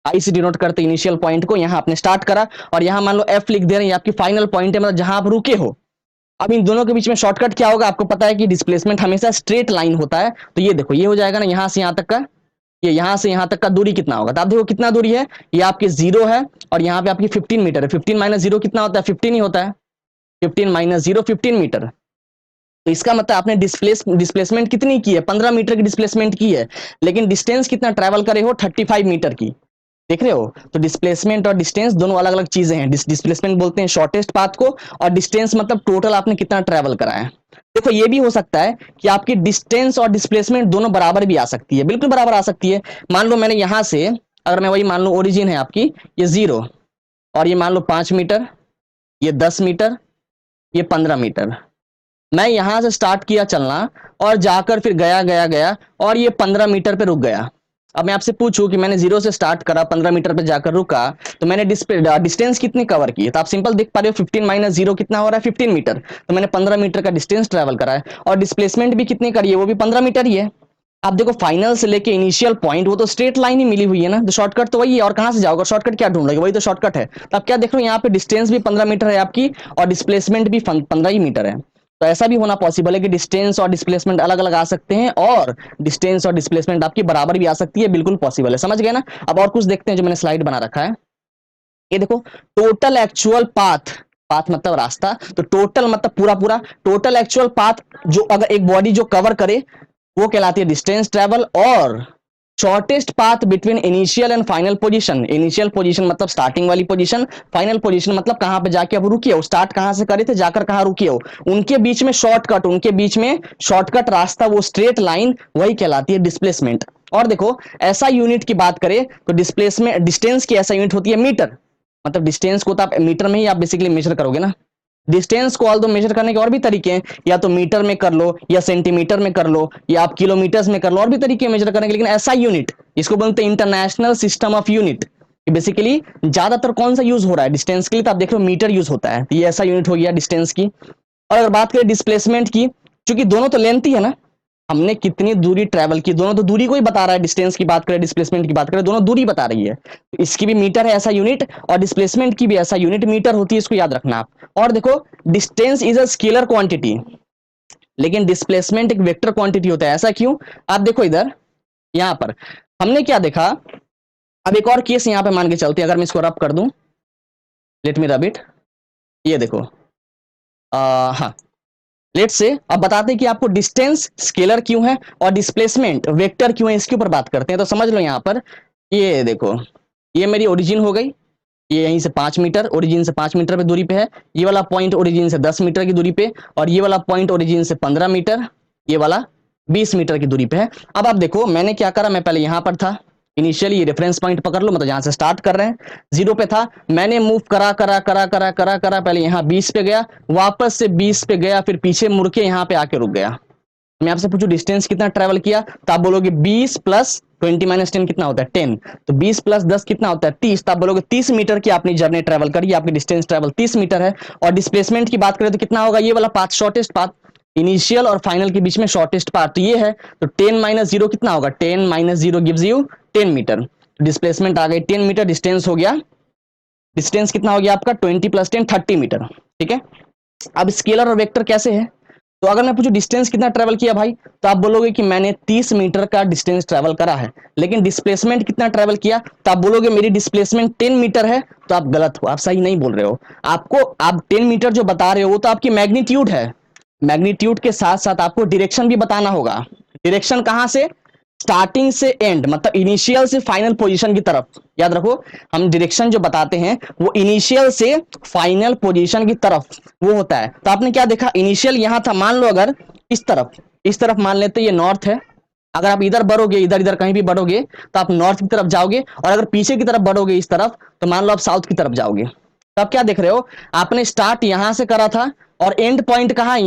आई से डिनोट करते इनिशियल पॉइंट को, यहां आपने स्टार्ट करा और यहां मान लो एफ लिख दे रहे हैं, ये आपकी फाइनल पॉइंट है, मतलब जहां आप रुके हो। अब इन दोनों के बीच में शॉर्टकट क्या होगा, आपको पता है कि डिस्प्लेसमेंट हमेशा स्ट्रेट लाइन होता है। तो ये देखो, ये हो जाएगा ना, यहां से यहां तक का, ये यहां से यहां तक का दूरी कितना होगा, तो आप देखो कितना दूरी है, ये आपकी 0 है और यहाँ पे आपकी 15 मीटर है। 15 - 0 कितना होता है, 15 ही होता है। 15 - 0 15 मीटर। तो इसका मतलब आपने डिस्प्लेसमेंट कितनी की है, 15 मीटर की डिस्प्लेसमेंट की है, लेकिन डिस्टेंस कितना ट्रेवल करे हो, 35 मीटर की। देख रहे हो, तो डिस्प्लेसमेंट और डिस्टेंस दोनों अलग अलग चीजें हैं। डिस्प्लेसमेंट बोलते हैं शॉर्टेस्ट पाथ को, और डिस्टेंस मतलब टोटल आपने कितना ट्रेवल करा है। देखो, ये भी हो सकता है कि आपकी डिस्टेंस और डिस्प्लेसमेंट दोनों बराबर भी आ सकती है, बिल्कुल बराबर आ सकती है। मान लो मैंने यहां से, अगर मैं वही मान लो, ओरिजिन है आपकी ये 0, और ये मान लो 5 मीटर, ये 10 मीटर, ये 15 मीटर। मैं यहां से स्टार्ट किया चलना और जाकर फिर गया गया गया और ये 15 मीटर पे रुक गया। अब मैं आपसे पूछूं कि मैंने 0 से स्टार्ट करा, 15 मीटर पे जाकर रुका, तो मैंने डिस्टेंस कितनी कवर की है, तो आप सिंपल देख पा रहे हो, 15 - 0 कितना हो रहा है, 15 मीटर। तो मैंने 15 मीटर का डिस्टेंस ट्रेवल करा है, और डिस्प्लेसमेंट भी कितनी करी है, वो भी 15 मीटर ही है। आप देखो, फाइनल से लेके इनिशियल पॉइंट वो तो स्ट्रेट लाइन ही मिली हुई है ना, तो शॉर्टकट तो वही है, और कहां से जाओगे, शॉर्टकट क्या ढूंढ लोगे, वही तो शॉर्टकट है। तो आप क्या देख रहे हो, यहाँ पे डिस्टेंस भी 15 मीटर है आपकी, और डिस्प्लेसमेंट भी 15 ही मीटर है। तो ऐसा भी होना पॉसिबल है कि डिस्टेंस और डिस्प्लेसमेंट अलग अलग आ सकते हैं, और डिस्टेंस और डिस्प्लेसमेंट आपकी बराबर भी आ सकती है, बिल्कुल पॉसिबल है, समझ गए ना। अब और कुछ देखते हैं जो मैंने स्लाइड बना रखा है। ये देखो, टोटल एक्चुअल पाथ, पाथ मतलब रास्ता, तो टोटल मतलब पूरा पूरा, टोटल एक्चुअल पाथ जो अगर एक बॉडी जो कवर करे वो कहलाती है डिस्टेंस ट्रेवल। और shortest path between initial and final position, initial position मतलब स्टार्टिंग वाली पोजीशन, फाइनल पोजीशन मतलब कहां पे जाके अब रुके हो, स्टार्ट कहां से करे थे, जाकर कहां रुके हो, उनके बीच में शॉर्टकट, उनके बीच में शॉर्टकट रास्ता, वो स्ट्रेट लाइन, वही कहलाती है डिस्प्लेसमेंट। और देखो, ऐसा यूनिट की बात करें तो डिस्प्लेसमेंट, डिस्टेंस की ऐसा यूनिट होती है मीटर। मतलब डिस्टेंस को तो आप मीटर में ही आप बेसिकली मेजर करोगे ना। डिस्टेंस को ऑल दो मेजर करने के और भी तरीके हैं, या तो मीटर में कर लो, या सेंटीमीटर में कर लो, या आप किलोमीटर्स में कर लो, और भी तरीके मेजर करने के। लेकिन ऐसा यूनिट, इसको बोलते हैं international system of unit. Basically ज्यादातर कौन सा यूज हो रहा है डिस्टेंस के लिए, तो आप देख लो मीटर यूज होता है। तो ये ऐसा यूनिट हो गया डिस्टेंस की। और अगर बात करें डिस्प्लेसमेंट की, क्योंकि दोनों तो लेंथ ही है ना, हमने कितनी दूरी ट्रेवल की, दोनों तो दूरी को ही बता रहा है। डिस्टेंस की बात करें, डिस्प्लेसमेंट की बात करें, दोनों दूरी बता रही है। तो इसकी भी मीटर है ऐसा यूनिट, और डिस्प्लेसमेंट की भी ऐसा यूनिट मीटर होती है, इसको याद रखना आप। और देखो, distance is a scalar quantity, लेकिन डिस्प्लेसमेंट एक वेक्टर क्वांटिटी होता है। ऐसा क्यों, आप देखो इधर, यहां पर हमने क्या देखा। अब एक और केस यहां पे मान के चलते हैं, अगर मैं इसको रब कर दूं, लेट मी रब इट। ये देखो, हाँ, लेट्स से अब बताते हैं कि आपको डिस्टेंस स्केलर क्यों है और डिस्प्लेसमेंट वेक्टर क्यों है, इसके ऊपर बात करते हैं। तो समझ लो यहां पर, ये देखो, ये मेरी ओरिजिन हो गई, ये यहीं से 5 मीटर, ओरिजिन से 5 मीटर पे दूरी पे है। ये वाला पॉइंट ओरिजिन से 10 मीटर की दूरी पे, और ये वाला पॉइंट ओरिजिन से 15 मीटर, ये वाला 20 मीटर की दूरी पे है। अब आप देखो मैंने क्या करा, मैं पहले यहां पर था, इनिशियली ये रेफरेंस पॉइंट पकड़ लो, मतलब जहां से स्टार्ट कर रहे हैं 0 पे था, मैंने मूव करा करा करा करा करा करा, पहले यहाँ 20 पे गया, वापस से 20 पे गया, फिर पीछे मुड़ के यहाँ पे आके रुक गया। मैं आपसे पूछूं डिस्टेंस कितना ट्रेवल किया, तो आप बोलोगे 20 प्लस 20 - 10 कितना होता है 10, तो 20 प्लस 10 कितना होता है 30, तो आप बोलोगे 30 मीटर की आपने जर्नी ट्रेवल करी, आपकी डिस्टेंस ट्रेवल 30 मीटर है। और डिस्प्लेसमेंट की बात करें तो कितना होगा, ये वाला पाथ शॉर्टेस्ट पाथ, इनिशियल और फाइनल के बीच में शॉर्टेस्ट पाथ तो ये है, तो 10 - 0 कितना होगा, 10 - 0 गिव्स यू 10 मीटर। डिस्प्लेसमेंट आ गई 10 मीटर, डिस्टेंस हो गया, डिस्टेंस कितना हो गया आपका 20 + 10 30 मीटर, ठीक है। अब स्केलर और वेक्टर कैसे है, तो अगर मैं पूछूं डिस्टेंस कितना ट्रेवल किया भाई, तो आप बोलोगे कि मैंने 30 मीटर का डिस्टेंस ट्रेवल करा है, लेकिन डिस्प्लेसमेंट कितना ट्रेवल किया, तो आप बोलोगे मेरी डिस्प्लेसमेंट 10 मीटर है, तो आप गलत हो, आप सही नहीं बोल रहे हो। आपको आप 10 मीटर जो बता रहे हो वो तो आपकी मैग्नीट्यूड है, मैग्नीट्यूड के साथ साथ आपको डायरेक्शन भी बताना होगा। डायरेक्शन कहां से, स्टार्टिंग से एंड, मतलब इनिशियल से फाइनल पोजीशन की तरफ, याद रखो, हम डायरेक्शन जो बताते हैं वो इनिशियल से फाइनल पोजीशन की तरफ वो होता है। तो आपने क्या देखा, इनिशियल यहां था, मान लो अगर इस तरफ मान लेते ये नॉर्थ है, अगर आप इधर बढ़ोगे, इधर इधर कहीं भी बढ़ोगे तो आप नॉर्थ की तरफ जाओगे, और अगर पीछे की तरफ बढ़ोगे इस तरफ, तो मान लो आप साउथ की तरफ जाओगे। तो आप क्या देख रहे हो, आपने स्टार्ट यहां से करा था और एंड पॉइंट कहां है,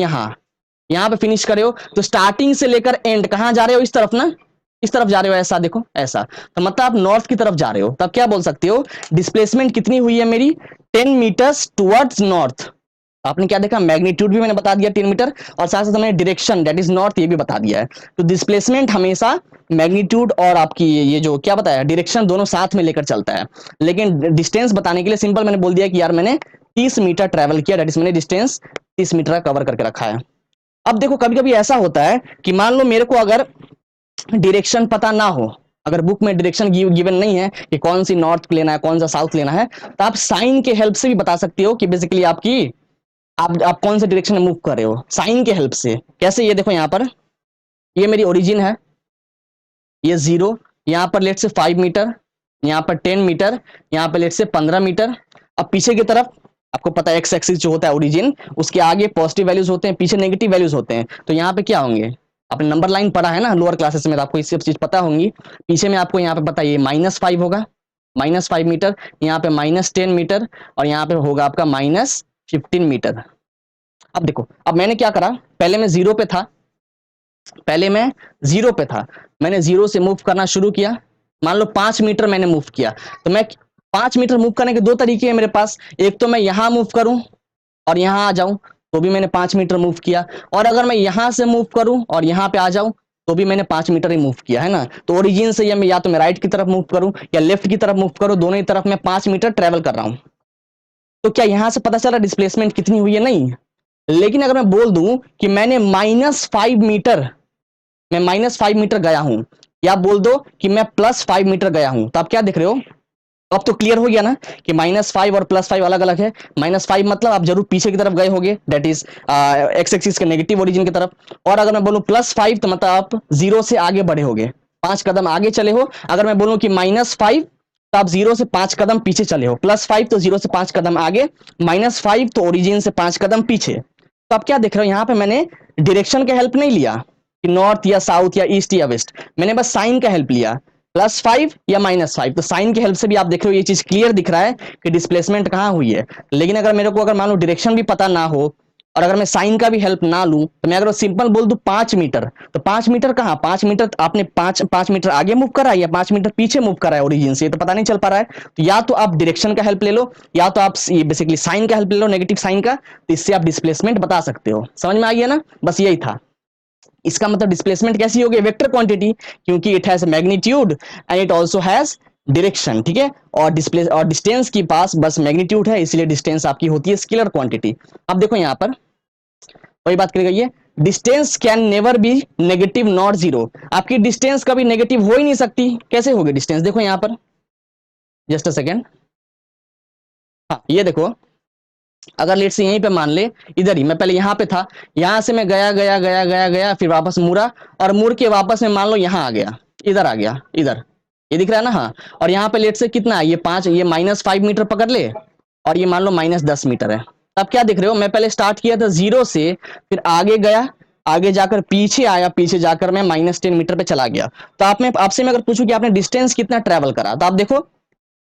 यहां पे फिनिश करे हो, तो स्टार्टिंग से लेकर एंड कहां जा रहे हो, इस तरफ ना, इस तरफ जा रहे हो, ऐसा देखो ऐसा, तो मतलब आप नॉर्थ की तरफ जा रहे हो। तब क्या बोल सकते हो, डिस्प्लेसमेंट कितनी हुई है मेरी 10 मीटर्स टुवर्ड्स नॉर्थ। आपने क्या देखा, मैग्नीट्यूड भी मैंने बता दिया 10 मीटर, और साथ साथ मैंने डायरेक्शन दैट इज नॉर्थ ये भी बता दिया है। तो डिस्प्लेसमेंट हमेशा मैग्नीट्यूड और आपकी ये जो क्या बताया डायरेक्शन दोनों साथ में लेकर चलता है। लेकिन डिस्टेंस बताने के लिए सिंपल मैंने बोल दिया कि यार मैंने 30 मीटर ट्रेवल किया, दैट इज मैंने डिस्टेंस 30 मीटर का कवर करके रखा है। अब देखो कभी कभी ऐसा होता है कि मान लो मेरे को अगर डायरेक्शन पता ना हो, अगर बुक में डायरेक्शन गिवन नहीं है कि कौन सी नॉर्थ लेना है कौन सा साउथ लेना है, तो आप साइन के हेल्प से भी बता सकते हो कि बेसिकली आपकी आप कौन से डायरेक्शन में मूव कर रहे हो, साइन के हेल्प से। कैसे, ये देखो यहाँ पर, ये मेरी ओरिजिन है, ये 0, यहाँ पर लेट से 5 मीटर, यहाँ पर 10 मीटर, यहाँ पर लेट से 15 मीटर। अब पीछे की तरफ आपको पता है एक्स एक्सिस जो होता है ओरिजिन, उसके आगे पॉजिटिव वैल्यूज होते हैं, पीछे नेगेटिव वैल्यूज होते हैं, तो यहाँ पे क्या होंगे, आपने नंबर लाइन पढ़ा है ना लोअर क्लासेस में, तो आपको ये सब चीज पता होंगी। पीछे में आपको यहाँ पे पता है ये -5 होगा, -5 मीटर, यहाँ पे -10 मीटर, और यहाँ पे होगा आपका -15 मीटर। अब देखो, अब मैंने क्या करा, पहले मैं 0 पे था, पहले मैं 0 पे था, मैंने 0 से मूव करना शुरू किया, मान लो 5 मीटर मैंने मूव किया, तो मैं 5 मीटर मूव करने के दो तरीके हैं मेरे पास, एक तो मैं यहां मूव करूं और यहां आ जाऊं, तो भी मैंने 5 मीटर मूव किया, और अगर मैं यहां से मूव करूं और यहां पे आ जाऊं, तो भी मैंने 5 मीटर ही मूव किया है ना। तो ओरिजिन से या तो मैं राइट की तरफ मूव करूं या लेफ्ट की तरफ मूव करूं, दोनों ही तरफ मैं 5 मीटर ट्रेवल कर रहा हूं। तो क्या यहां से पता चला डिस्प्लेसमेंट कितनी हुई है, नहीं। लेकिन अगर मैं बोल दूं कि मैंने -5 मीटर, मैं -5 मीटर गया हूं, या बोल दो कि मैं +5 मीटर गया हूं, तो आप क्या देख रहे हो, अब तो क्लियर हो गया ना कि -5 और +5 अलग अलग है। -5 मतलब आप जरूर पीछे की तरफ गए होंगे, दैट इज एक्स एक्सिस के नेगेटिव ओरिजिन की तरफ, और अगर मैं बोलूं +5 तो मतलब आप 0 से आगे बढ़े होंगे, 5 कदम आगे चले हो। अगर मैं बोलूं कि -5 तो आप 0 से 5 कदम पीछे चले हो, +5 तो 0 से 5 कदम आगे, -5 तो ओरिजिन से 5 कदम पीछे। तो आप क्या देख रहे हो, यहां पे मैंने डायरेक्शन का हेल्प नहीं लिया कि नॉर्थ या साउथ या ईस्ट या वेस्ट, मैंने बस साइन का हेल्प लिया, +5 या -5, तो साइन की हेल्प से भी आप देख रहे हो ये चीज क्लियर दिख रहा है कि डिस्प्लेसमेंट कहां हुई है। लेकिन अगर मेरे को अगर मान लो डायरेक्शन भी पता ना हो और अगर मैं साइन का भी हेल्प ना लूं, तो मैं अगर सिंपल बोल दूं 5 मीटर, तो 5 मीटर कहां, 5 मीटर आपने 5 मीटर आगे मूव करा है या 5 मीटर पीछे मूव करा है ओरिजिन से, तो पता नहीं चल पा रहा है। तो या तो आप डायरेक्शन का हेल्प ले लो, या तो आप ये बेसिकली साइन का हेल्प ले लो, नेगेटिव साइन का, तो इससे आप डिस्प्लेसमेंट बता सकते हो। समझ में आ गया ना, बस यही था। इसका मतलब डिस्प्लेसमेंट कैसी होगी, वेक्टर क्वांटिटी, क्योंकि it has magnitude and it also has direction, ठीक है। और डिस्प्ले और डिस्टेंस के पास बस मैग्नीट्यूड है, इसलिए डिस्टेंस आपकी होती है स्केलर क्वांटिटी। अब देखो यहां पर वही बात करी गई है, distance can never be negative not zero. आपकी डिस्टेंस कभी नेगेटिव हो ही नहीं सकती, कैसे होगी डिस्टेंस, देखो यहां पर, जस्ट अ सेकेंड, हाँ ये देखो, अगर लेट से यहीं पे मान ले, इधर ही मैं पहले यहाँ पे था, यहां से मैं गया गया गया गया गया, फिर वापस मुड़ा, और मुड़ के वापस में मान लो यहाँ आ गया, इधर आ गया, इधर, ये दिख रहा है ना, हाँ। और यहाँ पे लेट से कितना है, ये 5, ये -5 मीटर पकड़ ले, और ये मान लो -10 मीटर है। तब क्या दिख रहे हो, मैं पहले स्टार्ट किया था 0 से, फिर आगे गया, आगे जाकर पीछे आया, पीछे जाकर मैं -10 मीटर पे चला गया। तो आपसे मैं अगर पूछूं कि आपने डिस्टेंस कितना ट्रेवल करा, तो आप देखो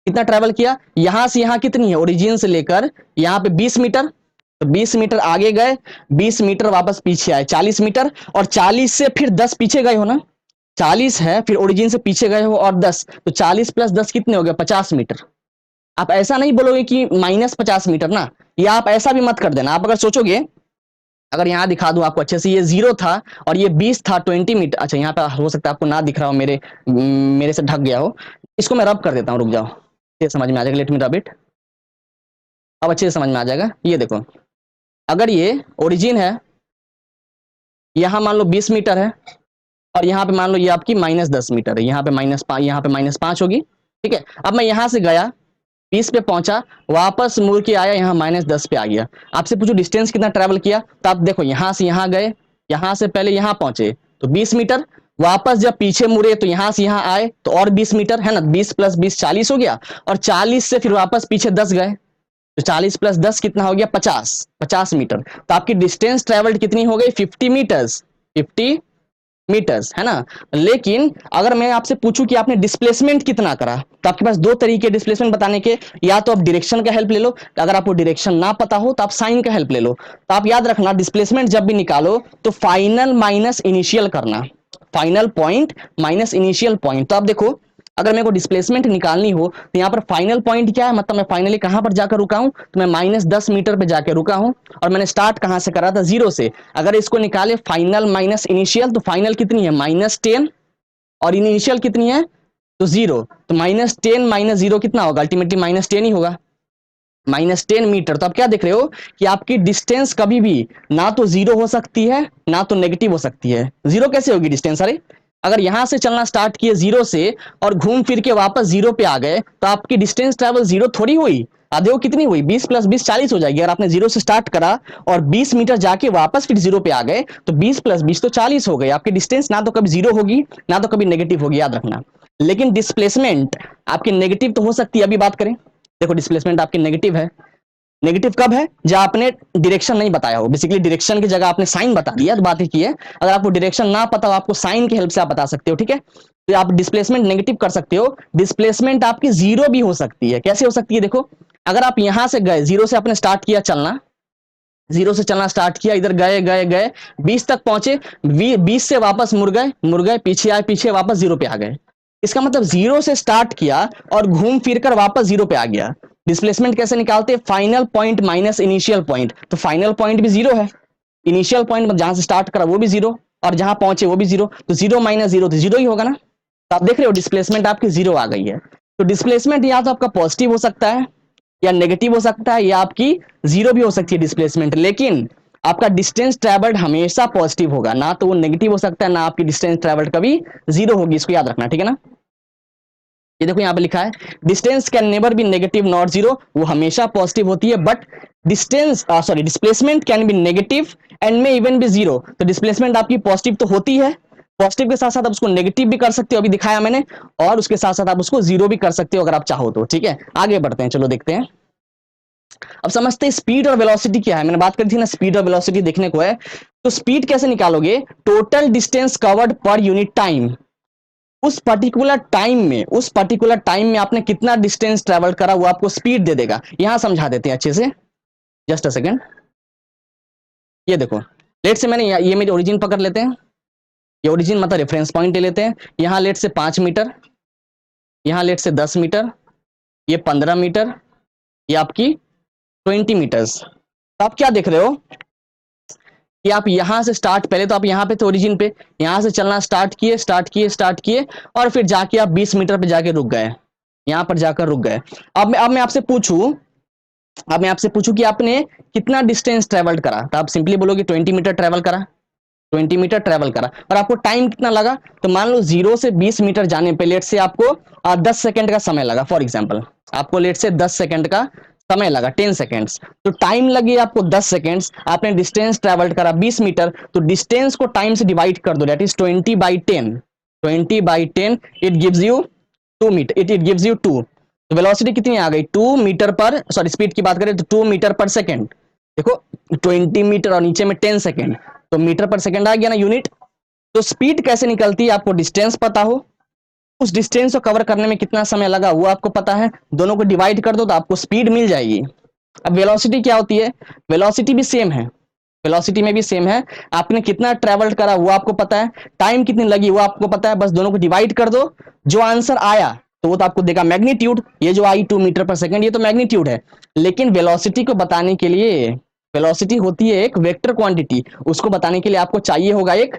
कितना ट्रेवल किया, यहां से यहां कितनी है, ओरिजिन से लेकर यहां पे 20 मीटर, तो 20 मीटर आगे गए, 20 मीटर वापस पीछे आए, 40 मीटर, और 40 से फिर 10 पीछे गए हो ना, 40 है, फिर ओरिजिन से पीछे गए हो और 10, तो 40 + 10 कितने हो गए, 50 मीटर। आप ऐसा नहीं बोलोगे कि -50 मीटर ना, या आप ऐसा भी मत कर देना। आप अगर सोचोगे, अगर यहाँ दिखा दूं आपको अच्छे से, ये 0 था और ये 20 था, 20 मीटर, अच्छा यहाँ पे हो सकता है आपको ना दिख रहा हो, मेरे से ढक गया हो, इसको मैं रब कर देता हूँ, रुक जाओ, ये समझ में आ जाएगा, लेट मी रब इट, अब अच्छे से समझ में आ जाएगा। ये देखो, अगर ये ओरिजिन है, यहाँ मान लो 20 मीटर है, और यहाँ पे मान लो ये आपकी -10 मीटर है, यहाँ पे -5, यहाँ पे -5 होगी, ठीक है। अब मैं यहाँ से गया, 20 पे पहुंचा, वापस मुड़ के आया, यहाँ -10 पे आ गया। आपसे पूछो डिस्टेंस कितना ट्रेवल किया, तो आप देखो यहाँ से यहाँ गए, यहाँ से पहले यहाँ पहुंचे तो 20 मीटर, वापस जब पीछे मुड़े तो यहाँ से यहाँ आए तो और 20 मीटर है ना, 20 + 20 40 हो गया, और 40 से फिर वापस पीछे 10 गए, तो 40 + 10 कितना हो गया, 50 मीटर। तो आपकी डिस्टेंस ट्रेवल्ड कितनी हो गई, 50 मीटर्स, 50 मीटर्स, है ना। लेकिन अगर मैं आपसे पूछूं कि आपने डिस्प्लेसमेंट कितना करा, तो आपके पास दो तरीके डिस्प्लेसमेंट बताने के, या तो आप डायरेक्शन का हेल्प ले लो, अगर आपको डायरेक्शन ना पता हो तो आप साइन का हेल्प ले लो। तो आप याद रखना, डिस्प्लेसमेंट जब भी निकालो तो फाइनल माइनस इनिशियल करना, final point minus initial point. तो आप देखो, अगर मेरे को डिस्प्लेसमेंट निकालनी हो तो यहाँ पर फाइनल पॉइंट क्या है, मतलब मैं फाइनली कहां पर जाकर रुका हूं, तो मैं -10 मीटर पे जाकर रुका हूं, और मैंने स्टार्ट कहां से करा था, 0 से। अगर इसको निकाले फाइनल माइनस इनिशियल, तो फाइनल कितनी है, -10, और इनिशियल कितनी है, तो 0, तो -10 -0 कितना होगा, अल्टीमेटली -10 ही होगा, -10 मीटर। तो आप क्या देख रहे हो कि आपकी डिस्टेंस कभी भी ना तो 0 हो सकती है, ना तो नेगेटिव हो सकती है। 0 कैसे होगी डिस्टेंस, अरे अगर यहां से चलना स्टार्ट किए 0 से और घूम फिर के वापस 0 पे आ गए, तो आपकी डिस्टेंस ट्रेवल 0 थोड़ी हुई, आधे कितनी हुई, 20 + 20 40 हो जाएगी। अगर आपने 0 से स्टार्ट करा और 20 मीटर जाके वापस फिर 0 पे आ गए, तो 20 + 20 तो 40 हो गई। आपकी डिस्टेंस ना तो कभी 0 होगी, ना तो कभी नेगेटिव होगी, याद रखना। लेकिन डिस्प्लेसमेंट आपकी नेगेटिव तो हो सकती है, अभी बात करें, देखो डिस्प्लेसमेंट आपकी नेगेटिव है। नेगेटिव कब है, जब आपने डायरेक्शन नहीं बताया हो, बेसिकली डायरेक्शन की जगह आपने साइन बता दिया, तो बात ही की है। अगर आपको डायरेक्शन ना पता हो, आपको साइन की हेल्प से आप बता सकते हो, ठीक है। तो आप डिस्प्लेसमेंट नेगेटिव कर सकते हो। डिस्प्लेसमेंट आपकी 0 भी हो सकती है, कैसे हो सकती है, देखो अगर आप यहां से गए, 0 से आपने स्टार्ट किया चलना, 0 से चलना स्टार्ट किया, इधर गए गए गए 20 तक पहुंचे, 20 से वापस मुड़ गए, पीछे आए, पीछे वापस 0 पे आ गए। इसका मतलब 0 से स्टार्ट किया और घूम फिर कर वापस 0 पे आ गया। डिस्प्लेसमेंट कैसे निकालते हैं, final point minus initial point. तो फाइनल पॉइंट भी 0 है, इनिशियल पॉइंट जहां से स्टार्ट करा वो भी 0, और जहां पहुंचे वो भी 0, तो 0 - 0 तो 0 ही होगा ना। तो आप देख रहे हो डिस्प्लेसमेंट आपकी 0 आ गई है। तो डिस्प्लेसमेंट या तो आपका पॉजिटिव हो सकता है, या नेगेटिव हो सकता है, या आपकी 0 भी हो सकती है डिस्प्लेसमेंट, लेकिन आपका डिस्टेंस ट्रेवल्ड हमेशा पॉजिटिव होगा, ना तो वो नेगेटिव हो सकता है, ना आपकी डिस्टेंस ट्रेवल्ड कभी 0 होगी। इसको याद रखना, ठीक है ना। ये देखो यहाँ पे लिखा है, distance can never be negative not 0, वो हमेशा पॉजिटिव होती है, but displacement can be negative and may even be 0। तो डिस्प्लेसमेंट आपकी पॉजिटिव तो होती है, पॉजिटिव के साथ साथ आप उसको नेगेटिव भी कर सकते हो, अभी दिखाया मैंने, और उसके साथ साथ आप उसको 0 भी कर सकते हो अगर आप चाहो तो, ठीक है। आगे बढ़ते हैं, चलो देखते हैं। अब समझते हैं स्पीड और वेलोसिटी क्या है। मैंने बात करी थी ना, स्पीड और वेलोसिटी देखने को है। तो स्पीड कैसे निकालोगे, total distance covered per unit time, उस पर्टिकुलर टाइम में आपने कितना डिस्टेंस ट्रेवल करा, वो आपको स्पीड दे देगा। यहां समझा देते हैं अच्छे से, जस्ट अ सेकेंड। ये देखो, लेट से मैंने ये मेरी ओरिजिन पकड़ लेते हैं, ये ओरिजिन मतलब रेफरेंस पॉइंट ले लेते हैं। यहां लेट से 5 मीटर, यहां लेट से 10 मीटर, ये 15 मीटर, ये आपकी 20 मीटर्स। तो आप क्या देख रहे हो कि आप यहां से स्टार्ट, पहले तो आप यहां पे थे ओरिजिन पे, यहां से चलना स्टार्ट किए और फिर जाके आप 20 मीटर पे जाके रुक गए, यहां पर जाकर रुक गए। अब मैं आपसे पूछूं कि आपने कितना डिस्टेंस ट्रेवल्ड करा, तो आप सिंपली बोलोगे 20 मीटर ट्रेवल करा, 20 मीटर ट्रेवल करा, और आपको टाइम कितना लगा, तो मान लो 0 से 20 मीटर जाने पे लेट से आपको 10 सेकंड का समय लगा, फॉर एग्जांपल आपको लेट से 10 सेकंड का समय लगा 10 सेकेंड्स, तो टाइम लगी आपको 10 सेकेंड्स, आपने डिस्टेंस ट्रेवल्ड करा 20 मीटर, तो डिस्टेंस को टाइम से डिवाइड कर दो, that is 20/10, 20/10 it gives you 2 metre, it gives you 2। तो वेलोसिटी कितनी आ गई 2 मीटर पर, सॉरी स्पीड की बात करें तो 2 मीटर पर सेकेंड, देखो 20 मीटर और नीचे में 10 सेकेंड, तो मीटर पर सेकेंड आ गया ना यूनिट। तो स्पीड कैसे निकलती है, आपको डिस्टेंस पता हो, उस डिस्टेंस को कवर करने में कितना समय लगा वो आपको पता है, दोनों को डिवाइड कर दो तो आपको स्पीड मिल जाएगी। अब वेलोसिटी क्या होती है, वेलोसिटी भी सेम है, वेलोसिटी में भी सेम है, आपने कितना ट्रेवल करा वो आपको पता है, टाइम कितनी लगी वो आपको पता है, बस दोनों को डिवाइड कर दो, जो आंसर आया तो वो तो आपको देगा मैग्नीट्यूड, ये जो आई 2 मीटर पर सेकंड ये तो मैग्नीट्यूड है। लेकिन वेलोसिटी को बताने के लिए, वेलोसिटी होती है एक वेक्टर क्वांटिटी, उसको बताने के लिए आपको चाहिए होगा एक,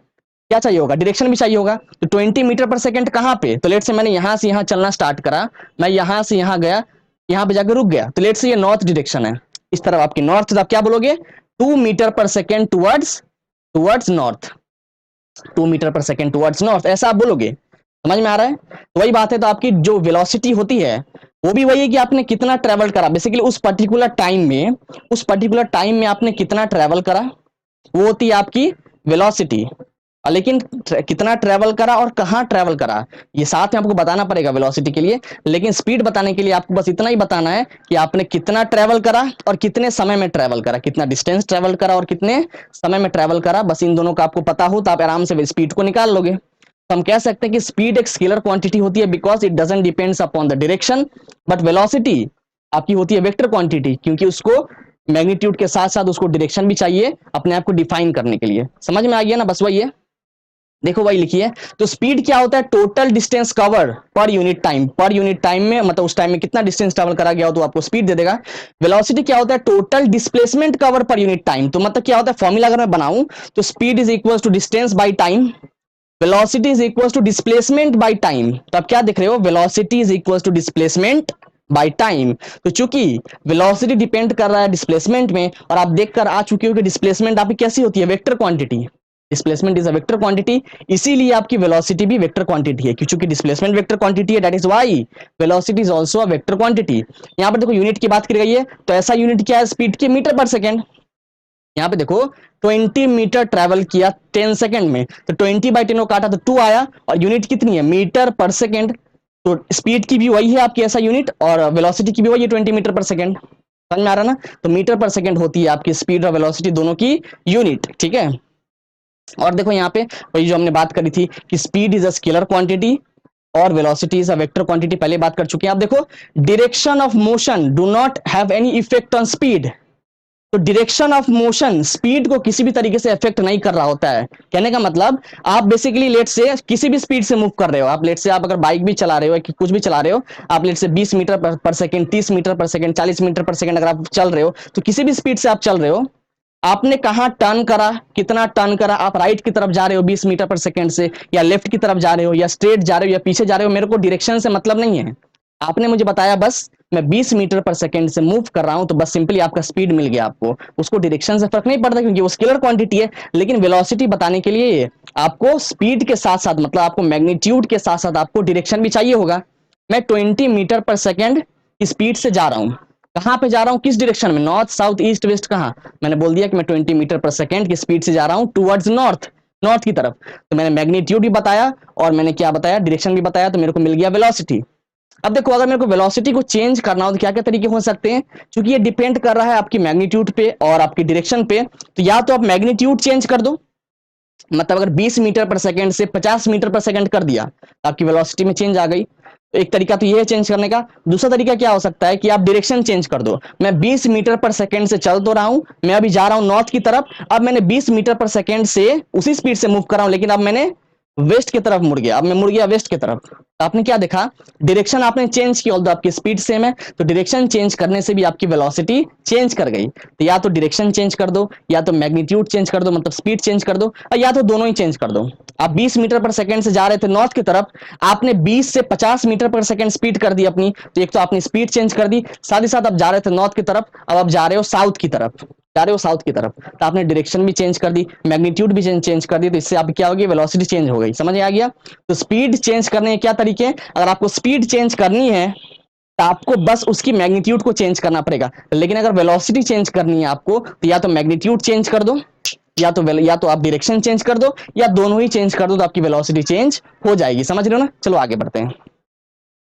क्या चाहिए होगा, डायरेक्शन भी चाहिए होगा। तो 20 मीटर पर सेकंड कहां पे, तो लेट से मैंने यहां से यहां चलना स्टार्ट करा, मैं यहां से यहां गया, यहां पे जाकर रुक गया, तो लेट से ये नॉर्थ डायरेक्शन है, इस तरफ आपकी नॉर्थ, तो आप क्या बोलोगे 2 metre per second towards, towards north, 2 metre per second towards north, ऐसा आप बोलोगे। समझ में आ रहा है, तो वही बात है, तो आपकी जो वेलोसिटी होती है वो भी वही है कि आपने कितना ट्रेवल करा, बेसिकली उस पर्टिकुलर टाइम में, उस पर्टिकुलर टाइम में आपने कितना ट्रेवल करा, वो होती है आपकी वेलोसिटी। लेकिन कितना ट्रेवल करा और कहां ट्रेवल करा ये साथ में आपको बताना पड़ेगा वेलोसिटी के लिए, लेकिन स्पीड बताने के लिए आपको बस इतना ही बताना है कि आपने कितना ट्रेवल करा और कितने समय में ट्रेवल करा, कितना डिस्टेंस ट्रेवल करा और कितने समय में ट्रेवल करा, बस इन दोनों का आपको पता हो तो आप आराम से स्पीड को निकाल लोगे। तो हम कह सकते हैं कि स्पीड एक स्केलर क्वांटिटी होती है because it doesn't depends upon the direction, but velocity आपकी होती है वेक्टर क्वांटिटी, क्योंकि उसको मैग्नीट्यूड के साथ साथ उसको डायरेक्शन भी चाहिए अपने आप को डिफाइन करने के लिए। समझ में आ गया ना, बस वही है, देखो वही लिखी है। तो स्पीड क्या होता है, total distance cover per unit time, per unit time में मतलब उस टाइम में कितना डिस्टेंस ट्रेवल करा गया हो तो आपको स्पीड दे देगा। वेलोसिटी क्या होता है, total displacement cover per unit time, तो मतलब क्या होता है, फॉर्मूला अगर मैं बनाऊं तो speed is equal to distance by time, velocity is equal to displacement by time. तो आप क्या देख रहे हो, velocity is equal to displacement by time. तो चूंकि वेलोसिटी डिपेंड कर रहा है डिस्प्लेसमेंट में, और आप देखकर आ चुके हो कि डिस्प्लेसमेंट आपकी कैसी होती है, vector quantity, displacement is a vector quantity, इसीलिए आपकी वेलोसिटी भी वेक्टर क्वांटिटी है, क्योंकि डिस्प्लेसमेंट वेक्टर क्वांटिटी है, that is why velocity is also a vector quantity. यहां पर देखो यूनिट की बात की गई है, तो ऐसा यूनिट क्या है स्पीड के, मीटर पर सेकंड। यहाँ पे देखो 20 मीटर ट्रेवल किया 10 सेकंड में, तो 20/10 को काटा तो 2 आया, और यूनिट कितनी है, मीटर पर सेकंड। तो स्पीड की भी वही है आपकी ऐसा यूनिट, और वेलोसिटी की भी वही है 20 मीटर पर सेकंड। समझ में आ रहा ना, तो मीटर पर सेकंड होती है आपकी स्पीड और वेलोसिटी दोनों की यूनिट, ठीक है। और देखो यहाँ पे वही जो हमने बात करी थी कि speed is a scalar quantity और velocity is a vector quantity, पहले बात कर चुके हैं। आप देखो direction of motion do not have any effect on speed, तो डायरेक्शन ऑफ मोशन स्पीड को किसी भी तरीके से इफेक्ट नहीं कर रहा होता है। कहने का मतलब आप बेसिकली लेट से किसी भी स्पीड से मूव कर रहे हो, आप लेट से आप अगर बाइक भी चला रहे हो कि कुछ भी चला रहे हो, आप लेट से 20 metre per second, 30 metre per second, 40 metre per second अगर आप चल रहे हो, तो किसी भी स्पीड से आप चल रहे हो, आपने कहां टर्न करा, कितना टर्न करा, आप राइट की तरफ जा रहे हो 20 मीटर पर सेकंड से, या लेफ्ट की तरफ जा रहे हो, या स्ट्रेट जा रहे हो, या पीछे जा रहे हो, मेरे को डायरेक्शन से मतलब नहीं है। आपने मुझे बताया बस मैं 20 मीटर पर सेकंड से मूव कर रहा हूं, तो बस सिंपली आपका स्पीड मिल गया आपको, उसको डायरेक्शन से फर्क नहीं पड़ता क्योंकि वो स्केलर क्वांटिटी है। लेकिन वेलोसिटी बताने के लिए आपको स्पीड के साथ साथ, मतलब आपको मैग्नीट्यूड के साथ साथ आपको डायरेक्शन भी चाहिए होगा। मैं 20 मीटर पर सेकंड की स्पीड से जा रहा हूं, कहां पे जा रहा हूं, किस डायरेक्शन में, नॉर्थ साउथ ईस्ट वेस्ट, कहां, मैंने बोल दिया कि मैं 20 मीटर पर सेकंड की स्पीड से जा रहा हूं टुवर्ड्स नॉर्थ, नॉर्थ की तरफ। तो मैंने मैग्नीट्यूड भी बताया और मैंने क्या बताया, डायरेक्शन भी बताया, तो मेरे को मिल गया वेलोसिटी। अब देखो अगर मेरे को वेलोसिटी को चेंज करना हो तो क्या क्या तरीके हो सकते हैं, क्योंकि ये डिपेंड कर रहा है आपकी मैग्नीट्यूड पे और आपकी डायरेक्शन पे। तो या तो आप मैग्नीट्यूड चेंज कर दो, मतलब अगर 20 मीटर पर सेकंड से 50 मीटर पर सेकंड कर दिया, आपकी वेलोसिटी में चेंज आ गई। तो एक तरीका तो ये है चेंज करने का। दूसरा तरीका क्या हो सकता है कि आप डायरेक्शन चेंज कर दो, मैं 20 मीटर पर सेकंड से चल तो रहा हूं, मैं अभी जा रहा हूं नॉर्थ की तरफ, अब मैंने 20 मीटर पर सेकंड से उसी स्पीड से मूव कर रहा हूं, लेकिन अब मैंने वेस्ट की तरफ मुड़ गया, अब मैं मुड़ गया वेस्ट की तरफ। आपने क्या देखा, डायरेक्शन आपने चेंज किया, ऑल्दो आपकी स्पीड सेम है, तो डायरेक्शन चेंज करने से भी आपकी वेलोसिटी चेंज कर गई। तो या तो डायरेक्शन चेंज कर दो, या तो मैग्नीट्यूड चेंज कर दो, मतलब स्पीड चेंज कर दो, और या तो दोनों ही चेंज कर दो। आप 20 मीटर पर सेकंड से जा रहे थे नॉर्थ की तरफ, आपने 20 से 50 मीटर पर सेकंड स्पीड कर दी अपनी, तो एक तो आपने स्पीड चेंज कर दी, साथ ही साथ आप जा रहे थे नॉर्थ की तरफ, अब आप जा रहे हो साउथ की तरफ, जा रहे हो साउथ की तरफ, तो आपने डायरेक्शन भी चेंज कर दी, मैग्नीट्यूड भी चेंज कर दी, तो इससे आप क्या होगी, वेलोसिटी चेंज हो गई। समझ में आ गया। तो स्पीड चेंज करने के क्या तरीके हैं, अगर आपको स्पीड चेंज करनी है तो आपको बस उसकी मैग्नीट्यूड को चेंज करना पड़ेगा। लेकिन अगर वेलोसिटी चेंज करनी है आपको, तो या तो मैग्नीट्यूड चेंज कर दो, या तो आप डायरेक्शन चेंज कर दो, या दोनों ही चेंज कर दो, तो आपकी वेलोसिटी चेंज हो जाएगी। समझ रहे हो ना? चलो आगे बढ़ते हैं,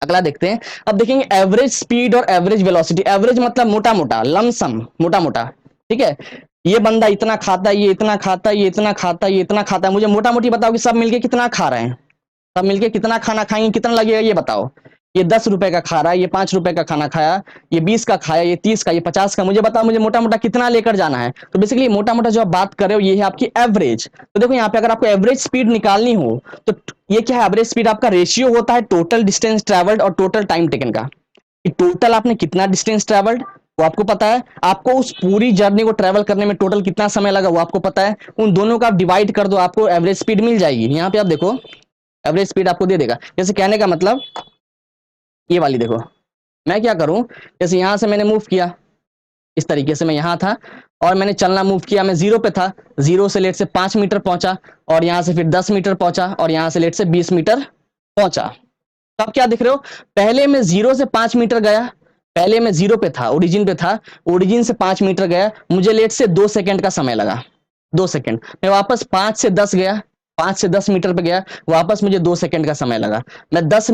अगला देखते हैं। अब देखेंगे एवरेज स्पीड और एवरेज वेलोसिटी। एवरेज मतलब मोटा मोटा, लमसम, मोटा मोटा, ठीक है। ये बंदा इतना खाता है, ये इतना खाता है, ये इतना खाता है, ये इतना खाता है, मुझे मोटा मोटी बताओ कि सब मिलके कितना खा रहे हैं, सब मिलके कितना खाना खाएंगे, कितना लगेगा ये बताओ। ये 10 रुपए का खा रहा है, ये 5 रुपए का खाना खाया, ये 20 का खाया, ये 30 का, ये 50 का, मुझे बताओ मुझे मोटा मोटा कितना लेकर जाना है। तो बेसिकली मोटा मोटा जो आप बात कर रहे हो ये है आपकी एवरेज। तो देखो यहाँ पे अगर आपको एवरेज स्पीड निकालनी हो तो ये क्या है, एवरेज स्पीड आपका रेशियो होता है टोटल डिस्टेंस ट्रेवल्ड और टोटल टाइम टेकन का। कि टोटल आपने कितना डिस्टेंस ट्रेवल्ड वो आपको पता है, आपको उस पूरी जर्नी को ट्रेवल करने में टोटल कितना समय लगा वो आपको पता है, उन दोनों का आप डिवाइड कर दो, आपको एवरेज स्पीड मिल जाएगी। यहाँ पे आप देखो एवरेज स्पीड आपको दे देगा। जैसे कहने का मतलब ये वाली देखो, मैं क्या करूं, जैसे यहां से मैंने मूव किया, इस तरीके से मैं यहां था और मैंने चलना मूव किया, मैं जीरो पे था, जीरो से लेट से 5 मीटर पहुंचा, और यहां से फिर 10 मीटर पहुंचा, और यहां से लेट से 20 मीटर पहुंचा। तो आप क्या देख रहे हो, पहले मैं जीरो से 5 मीटर गया, पहले मैं जीरो पे था, ओरिजिन पे था, ओरिजिन से 5 मीटर गया, मुझे लेट से 2 सेकंड का समय लगा, 2 सेकंड। मैं वापस 5 से 10 गया, 5 से 10 मीटर पे गया, वापस मुझे 2 सेकंड का समय लगा। मैं 10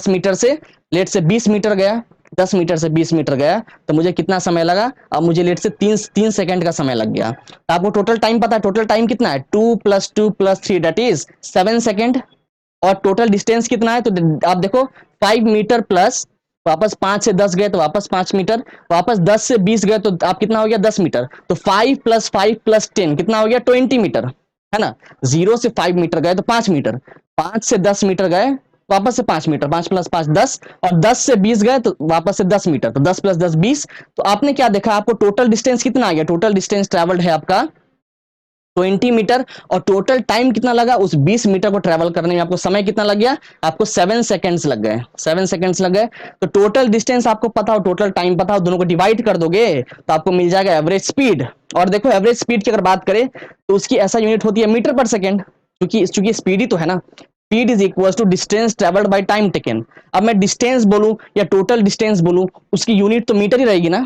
मीटर से लेट से 20 मीटर गया, 10 मीटर से 20 मीटर गया, तो मुझे कितना समय लगा, अब मुझे लेट से तीन तीन सेकंड का समय लग गया। तो आपको टोटल टाइम पता है, टोटल टाइम कितना है, 2 + 2 + 3 दैट इज 7 सेकेंड। और टोटल डिस्टेंस कितना है, तो आप देखो 5 मीटर प्लस, वापस 5 से 10 गए तो वापस 5 मीटर, वापस 10 से 20 गए तो आप कितना हो गया, 10 मीटर। तो 5 + 5 + 10 कितना हो गया, 20 मीटर, है ना। 0 से 5 मीटर गए तो 5 मीटर, 5 से 10 मीटर गए वापस से 5 मीटर, 5 + 5 = 10, और 10 से 20 गए तो वापस से 10 मीटर, तो 10 + 10 = 20। तो आपने क्या देखा, आपको टोटल डिस्टेंस कितना आ गया, टोटल डिस्टेंस ट्रेवल्ड है आपका 20 मीटर, और टोटल टाइम कितना लगा, उस 20 मीटर को ट्रेवल करने में आपको समय कितना लग गया, आपको 7 सेकेंड्स लग गए, 7 सेकेंड्स लग गए। तो टोटल डिस्टेंस आपको पता हो, टोटल टाइम पता हो, दोनों को डिवाइड कर दोगे तो आपको मिल जाएगा एवरेज स्पीड। और देखो एवरेज स्पीड की अगर बात करें तो उसकी ऐसा यूनिट होती है मीटर पर सेकेंड, क्योंकि स्पीड ही तो है ना। Speed is equal to distance travelled by time taken. अब मैं डिस्टेंस बोलूं या टोटल डिस्टेंस बोलूं, उसकी यूनिट तो मीटर ही रहेगी ना।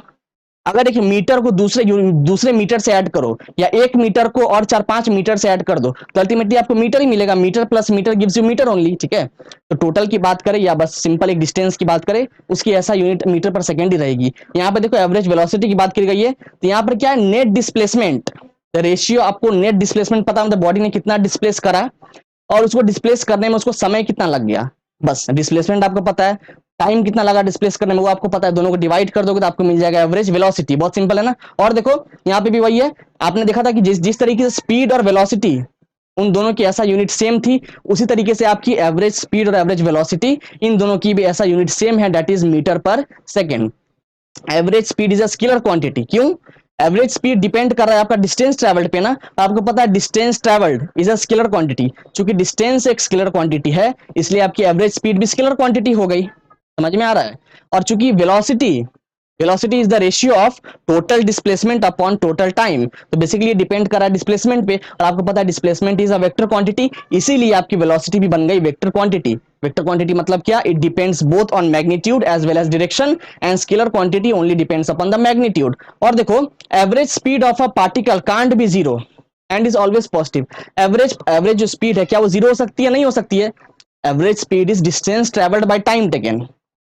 अगर एक मीटर को दूसरे मीटर से ऐड करो, या एक मीटर को और 4-5 मीटर से ऐड कर दो, तो अल्टीमेटली आपको मीटर ही मिलेगा, metre plus metre gives you metre only, ठीक है। तो टोटल की बात करें या बस सिंपल एक डिस्टेंस की बात करें, उसकी ऐसा यूनिट मीटर पर सेकेंड ही रहेगी। यहाँ पे देखो एवरेज वेलोसिटी की बात करी गई है, तो यहाँ पर क्या है, नेट डिस्प्लेसमेंट रेशियो, आपको नेट डिस्प्लेसमेंट पता, मतलब बॉडी ने कितना डिस्प्लेस करा, और उसको डिस्प्लेस करने में उसको समय कितना लग गया, बस डिस्प्लेसमेंट आपको पता है, टाइम कितना लगा डिस्प्लेस करने में वो आपको पता है, दोनों को डिवाइड कर दोगे तो आपको मिल जाएगा एवरेज वेलोसिटी। बहुत सिंपल है ना। और देखो यहाँ पे भी वही है, आपने देखा था कि जिस जिस तरीके से स्पीड और वेलोसिटी उन दोनों की ऐसा यूनिट सेम थी, उसी तरीके से आपकी एवरेज स्पीड और एवरेज वेलोसिटी इन दोनों की भी ऐसा यूनिट सेम है, that is metre per second. Average speed is a scalar quantity, क्यों, एवरेज स्पीड डिपेंड कर रहा है आपका डिस्टेंस ट्रेवल्ड पे ना। आपको पता है distance travelled is a scalar quantity, क्योंकि डिस्टेंस एक स्केलर क्वांटिटी है, इसलिए आपकी एवरेज स्पीड भी स्केलर क्वांटिटी हो गई। समझ में आ रहा है। और चूंकि velocity is the ratio of total displacement upon total time, तो बेसिकली डिपेंड कर रहा है डिस्प्लेसमेंट पे, और आपको पता है displacement is a vector quantity, इसीलिए आपकी वेलोसिटी भी बन गई वेक्टर क्वांटिटी। वेक्टर क्वांटिटी मतलब क्या, it depends both on magnitude as well as direction, and scalar quantity only depends upon the magnitude. और देखो average speed of a particle can't be zero and is always positive. Average जो speed है क्या वो zero हो सकती है, नहीं हो सकती है। Average speed is distance travelled by time taken.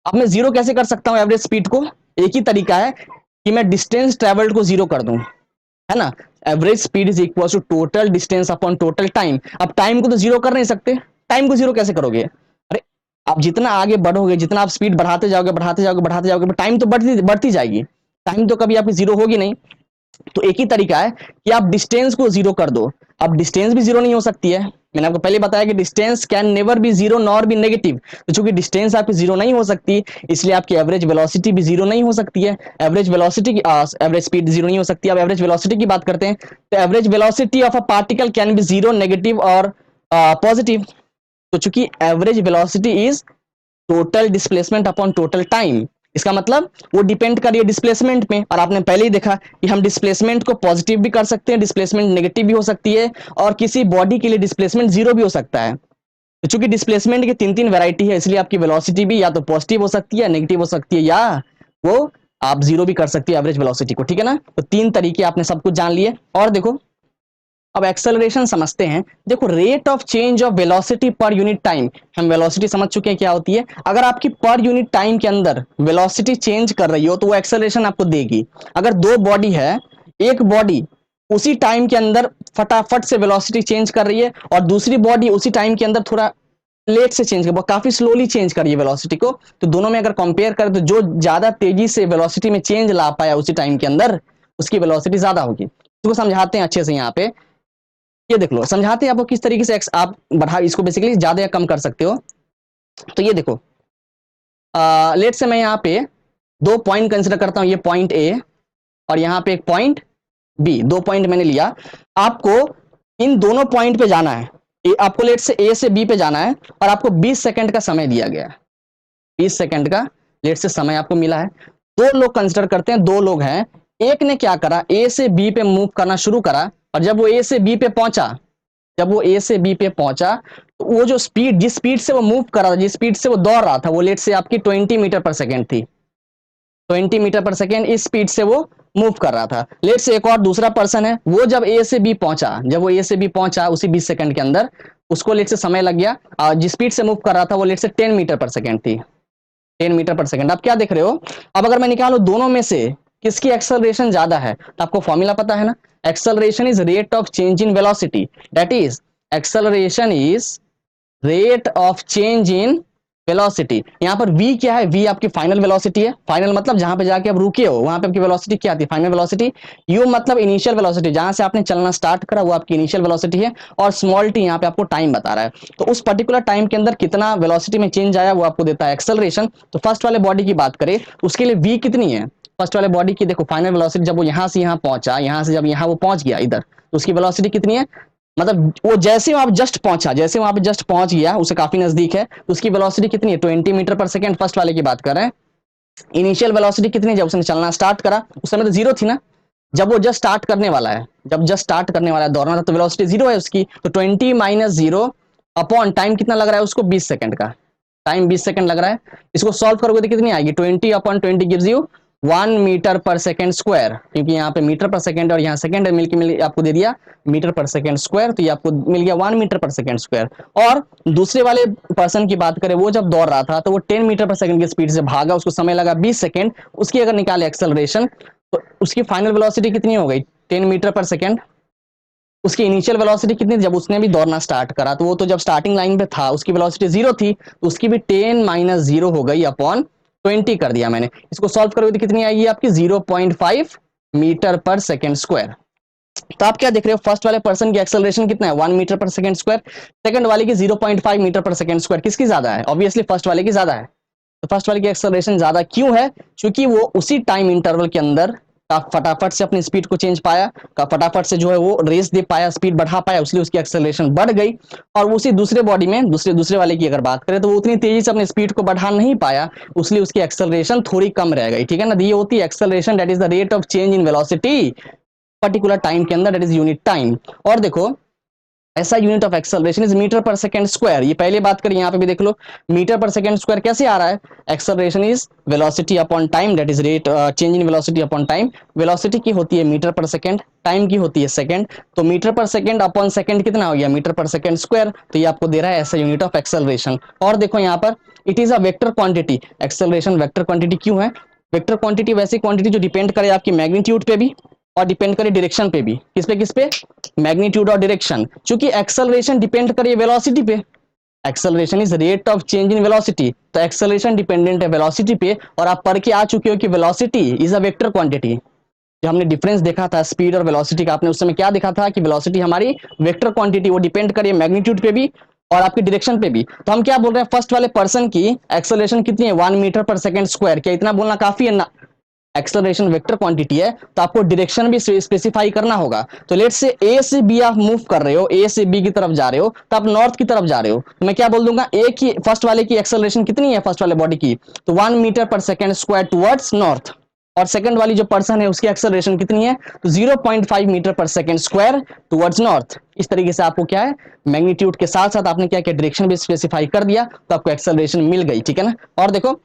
अब मैं जीरो कैसे कर सकता हूं एवरेज स्पीड को, एक ही तरीका है कि मैं डिस्टेंस ट्रेवल्ड को जीरो कर दूं, है ना। Average speed is equal to total distance upon total time. अब टाइम को तो जीरो कर नहीं सकते, टाइम को जीरो कैसे करोगे, अरे आप जितना आगे बढ़ोगे, जितना आप स्पीड बढ़ाते जाओगे बढ़ाते जाओगे बढ़ाते जाओगे, टाइम तो बढ़ती बढ़ती जाएगी, टाइम तो कभी आपकी जीरो होगी नहीं। तो एक ही तरीका है कि आप डिस्टेंस को जीरो कर दो। अब डिस्टेंस भी जीरो नहीं हो सकती है, मैंने आपको पहले बताया कि distance can never be zero nor be negative. तो चूंकि डिस्टेंस आपकी जीरो नहीं हो सकती, इसलिए आपकी एवरेज वेलोसिटी भी जीरो नहीं हो सकती है। एवरेज वेलोसिटी की एवरेज स्पीड जीरो नहीं हो सकती। अब एवरेज वेलोसिटी की बात करते हैं, तो average velocity of a particle can be zero, negative और पॉजिटिव। तो चूंकि average velocity is total displacement upon total time, इसका मतलब वो डिपेंड कर रही है डिस्प्लेसमेंट में। और आपने पहले ही देखा कि हम डिस्प्लेसमेंट को पॉजिटिव भी कर सकते हैं, डिस्प्लेसमेंट नेगेटिव भी हो सकती है, और किसी बॉडी के लिए डिस्प्लेसमेंट जीरो भी हो सकता है। तो चूंकि डिस्प्लेसमेंट की तीन तीन वैरायटी है, इसलिए आपकी वेलोसिटी भी या तो पॉजिटिव हो सकती है, नेगेटिव हो सकती है, या वो आप जीरो भी कर सकती है एवरेज वेलोसिटी को, ठीक है ना। तो तीन तरीके आपने सब कुछ जान लिए। और देखो अब एक्सेलरेशन समझते हैं। देखो rate of change of velocity per unit time, हम वेलोसिटी समझ चुके हैं क्या होती है। अगर आपकी पर यूनिट टाइम के अंदर वेलोसिटी चेंज कर रही हो तो वो एक्सेलरेशन आपको देगी। अगर दो बॉडी है, एक बॉडी उसी टाइम के अंदर फटाफट से वेलोसिटी चेंज कर रही है और दूसरी बॉडी उसी टाइम के अंदर थोड़ा लेट से चेंज कर, काफी स्लोली चेंज करिए वेलोसिटी को, तो दोनों में अगर कंपेयर करें तो जो ज्यादा तेजी से वेलोसिटी में चेंज ला पाया उसी टाइम के अंदर उसकी वेलोसिटी ज्यादा होगी। तो समझाते हैं अच्छे से यहाँ पे, ये देख लो समझाते हैं आपको किस तरीके से आप बढ़ा इसको बेसिकली ज्यादा या कम कर सकते हो। तो ये देखो लेट से मैं यहाँ पे दो पॉइंट कंसिडर करता हूँ, ये पॉइंट ए और यहाँ पे एक पॉइंट बी, दो पॉइंट मैंने लिया। आपको इन दोनों पॉइंट पे जाना है, आपको लेट से ए से बी पे जाना है और आपको 20 सेकंड का समय दिया गया है, 20 सेकंड का लेट से समय आपको मिला है। दो लोग कंसिडर करते हैं, दो लोग हैं, एक ने क्या करा ए से बी पे मूव करना शुरू करा और जब वो ए से बी पे पहुंचा, जब वो ए से बी पे पहुंचा तो वो जो स्पीड, जिस स्पीड से वो मूव कर रहा था, जिस स्पीड से वो दौड़ रहा था, वो लेट से आपकी 20 मीटर पर सेकेंड थी, 20 मीटर पर सेकेंड इस स्पीड से वो मूव कर रहा था। लेट से एक और दूसरा पर्सन है, वो जब ए से बी पहुंचा, जब वो ए से बी पहुंचा उसी 20 सेकंड के अंदर उसको लेट से समय लग गया और जिस स्पीड से मूव कर रहा था वो लेट से 10 मीटर पर सेकेंड थी, 10 मीटर पर सेकेंड। आप क्या देख रहे हो, अब अगर मैं निकालू दोनों में से किसकी एक्सेलरेशन ज्यादा है तो आपको फॉर्मूला पता है ना, acceleration is rate of change in velocity, that is acceleration is rate of change in velocity. यहां पर v क्या है, v आपकी फाइनल वेलोसिटी है, फाइनल मतलब जहां पे जाके आप रुके हो वहां पे आपकी वेलोसिटी क्या आती है, फाइनल वेलोसिटी। u मतलब इनिशियल वेलोसिटी, जहां से आपने चलना स्टार्ट करा वो आपकी इनिशियल वेलोसिटी है, और स्मॉल t यहां पे आपको टाइम बता रहा है, तो उस पर्टिकुलर टाइम के अंदर कितना वेलोसिटी में चेंज आया वो आपको देता है एक्सेलरेशन। तो फर्स्ट वाले बॉडी की बात करें उसके लिए v कितनी है, फर्स्ट वाले बॉडी की देखो फाइनल वेलोसिटी, जब वो यहां से यहां पहुंचा, यहां से जब यहां वो पहुंच गया इधर, तो उसकी वेलोसिटी कितनी है, मतलब वो जैसे वहां जस्ट पहुंचा, जैसे वहां पे जस्ट पहुंच गया उसे काफी नजदीक है, तो उसकी वेलोसिटी कितनी है 20 मीटर पर सेकंड, फर्स्ट वाले की बात कर रहे हैं। इनिशियल वेलोसिटी कितनी है, जब उसने चलना स्टार्ट करा उस समय तो जीरो थी ना, जब वो जस्ट स्टार्ट करने वाला है, जब जस्ट स्टार्ट करने वाला है दौड़ना था तो वेलोसिटी जीरो है उसकी, तो 20 माइनस जीरो अपॉन टाइम कितना लग रहा है उसको 20 सेकंड का, टाइम 20 सेकंड लग रहा है। इसको सॉल्व करोगे तो कितनी आएगी 20 upon 20 gives you 1 metre per second square, क्योंकि यहाँ पे मीटर पर सेकंड और यहाँ सेकंड मिलके आपको दे दिया मीटर पर सेकंड स्क्वायर, तो ये आपको मिल गया 1 मीटर पर सेकंड स्क्वायर। और दूसरे वाले पर्सन की बात करें, वो जब दौड़ रहा था तो वो 10 मीटर पर सेकंड की स्पीड से भागा, उसको समय लगा 20 सेकंड, उसकी अगर निकाले एक्सेलरेशन तो उसकी फाइनल वेलोसिटी कितनी हो गई 10 मीटर पर सेकंड। उसकी इनिशियल वेलोसिटी कितनी थी जब उसने भी दौड़ना स्टार्ट करा, तो वो तो जब स्टार्टिंग लाइन पे था उसकी वेलोसिटी जीरो थी, तो उसकी भी 10 माइनस जीरो हो गई अपॉन 20 कर दिया मैंने। इसको सॉल्व करोगे तो कितनी आएगी आपकी 0.5 मीटर पर सेकंड स्क्वायर। तो आप क्या देख रहे हो, फर्स्ट वाले पर्सन की एक्सेलरेशन कितना है 1 metre per second square, second वाले की 0.5 मीटर पर सेकंड स्क्वायर, किसकी ज्यादा है, ऑब्वियसली फर्स्ट वाले की ज्यादा है। तो फर्स्ट वाले की एक्सेलरेशन ज्यादा क्यों है, क्योंकि वो उसी टाइम इंटरवल के अंदर का फटाफट से अपनी स्पीड को चेंज पाया, का फटाफट से जो है वो रेस दे पाया, स्पीड बढ़ा पाया, इसलिए उसकी एक्सेलरेशन बढ़ गई। और उसी दूसरे बॉडी में दूसरे वाले की अगर बात करें तो वो उतनी तेजी से अपनी स्पीड को बढ़ा नहीं पाया, इसलिए उसकी एक्सेलरेशन थोड़ी कम रह गई, ठीक है ना। ये होती है acceleration, that is the rate of change in velocity particular time के अंदर, दैट इज यूनिट टाइम। और देखो ऐसा unit of acceleration is metre per second square, ये पहले बात करें, यहाँ पे भी देख लो मीटर पर सेकंड स्क्वायर कैसे आ रहा है, acceleration is velocity upon time, that is rate change in velocity upon time. Velocity की होती है मीटर पर सेकंड, टाइम की होती है सेकंड, तो metre per second upon second कितना हो गया मीटर पर सेकंड स्क्वायर, तो ये आपको दे रहा है ऐसा यूनिट ऑफ एक्सेलरेशन। और देखो यहाँ पर it is a vector quantity, acceleration vector quantity क्यों है, वेक्टर क्वांटिटी वैसी क्वांटिटी जो डिपेंड करे आपकी मैग्नीट्यूड पे भी और डिपेंड करे डायरेक्शन पे भी, किस पे मैग्नीट्यूड और डायरेक्शन, क्योंकि एक्सेलरेशन डिपेंड करे वेलोसिटी पे, acceleration is rate of change in velocity, तो एक्सेलरेशन डिपेंडेंट है वेलोसिटी पे, और आप पढ़ के आ चुके हो कि velocity is a vector quantity. जो हमने डिफरेंस देखा था स्पीड और वेलोसिटी का, आपने उस समय क्या देखा था कि वेलोसिटी हमारी वेक्टर क्वांटिटी, वो डिपेंड करिए मैग्नीट्यूड पे भी और आपकी डायरेक्शन पे भी। तो हम क्या बोल रहे हैं, फर्स्ट वाले पर्सन की एक्सेलरेशन कितनी है 1 मीटर पर सेकंड स्क्वायर, क्या इतना बोलना काफी है ना, एक्सेलरेशन वेक्टर क्वांटिटी है तो आपको डायरेक्शन भी स्पेसिफाई करना होगा। तो लेट से ए से बी आप मूव कर रहे हो, ए से बी की तरफ जा रहे हो, तो आप नॉर्थ की तरफ जा रहे हो, तो मैं क्या बोल दूंगा ए की फर्स्ट वाले की एक्सेलरेशन कितनी है फर्स्ट वाले बॉडी की, तो 1 metre per second square towards north, और सेकंड वाली जो पर्सन है उसकी एक्सेलरेशन कितनी है, तो 0.5 metre per second square towards north. इस तरीके से आपको क्या है, मैग्नीट्यूड के साथ साथ आपने क्या क्या डायरेक्शन भी स्पेसिफाई कर दिया, तो आपको एक्सेलरेशन मिल गई, ठीक है ना। और देखो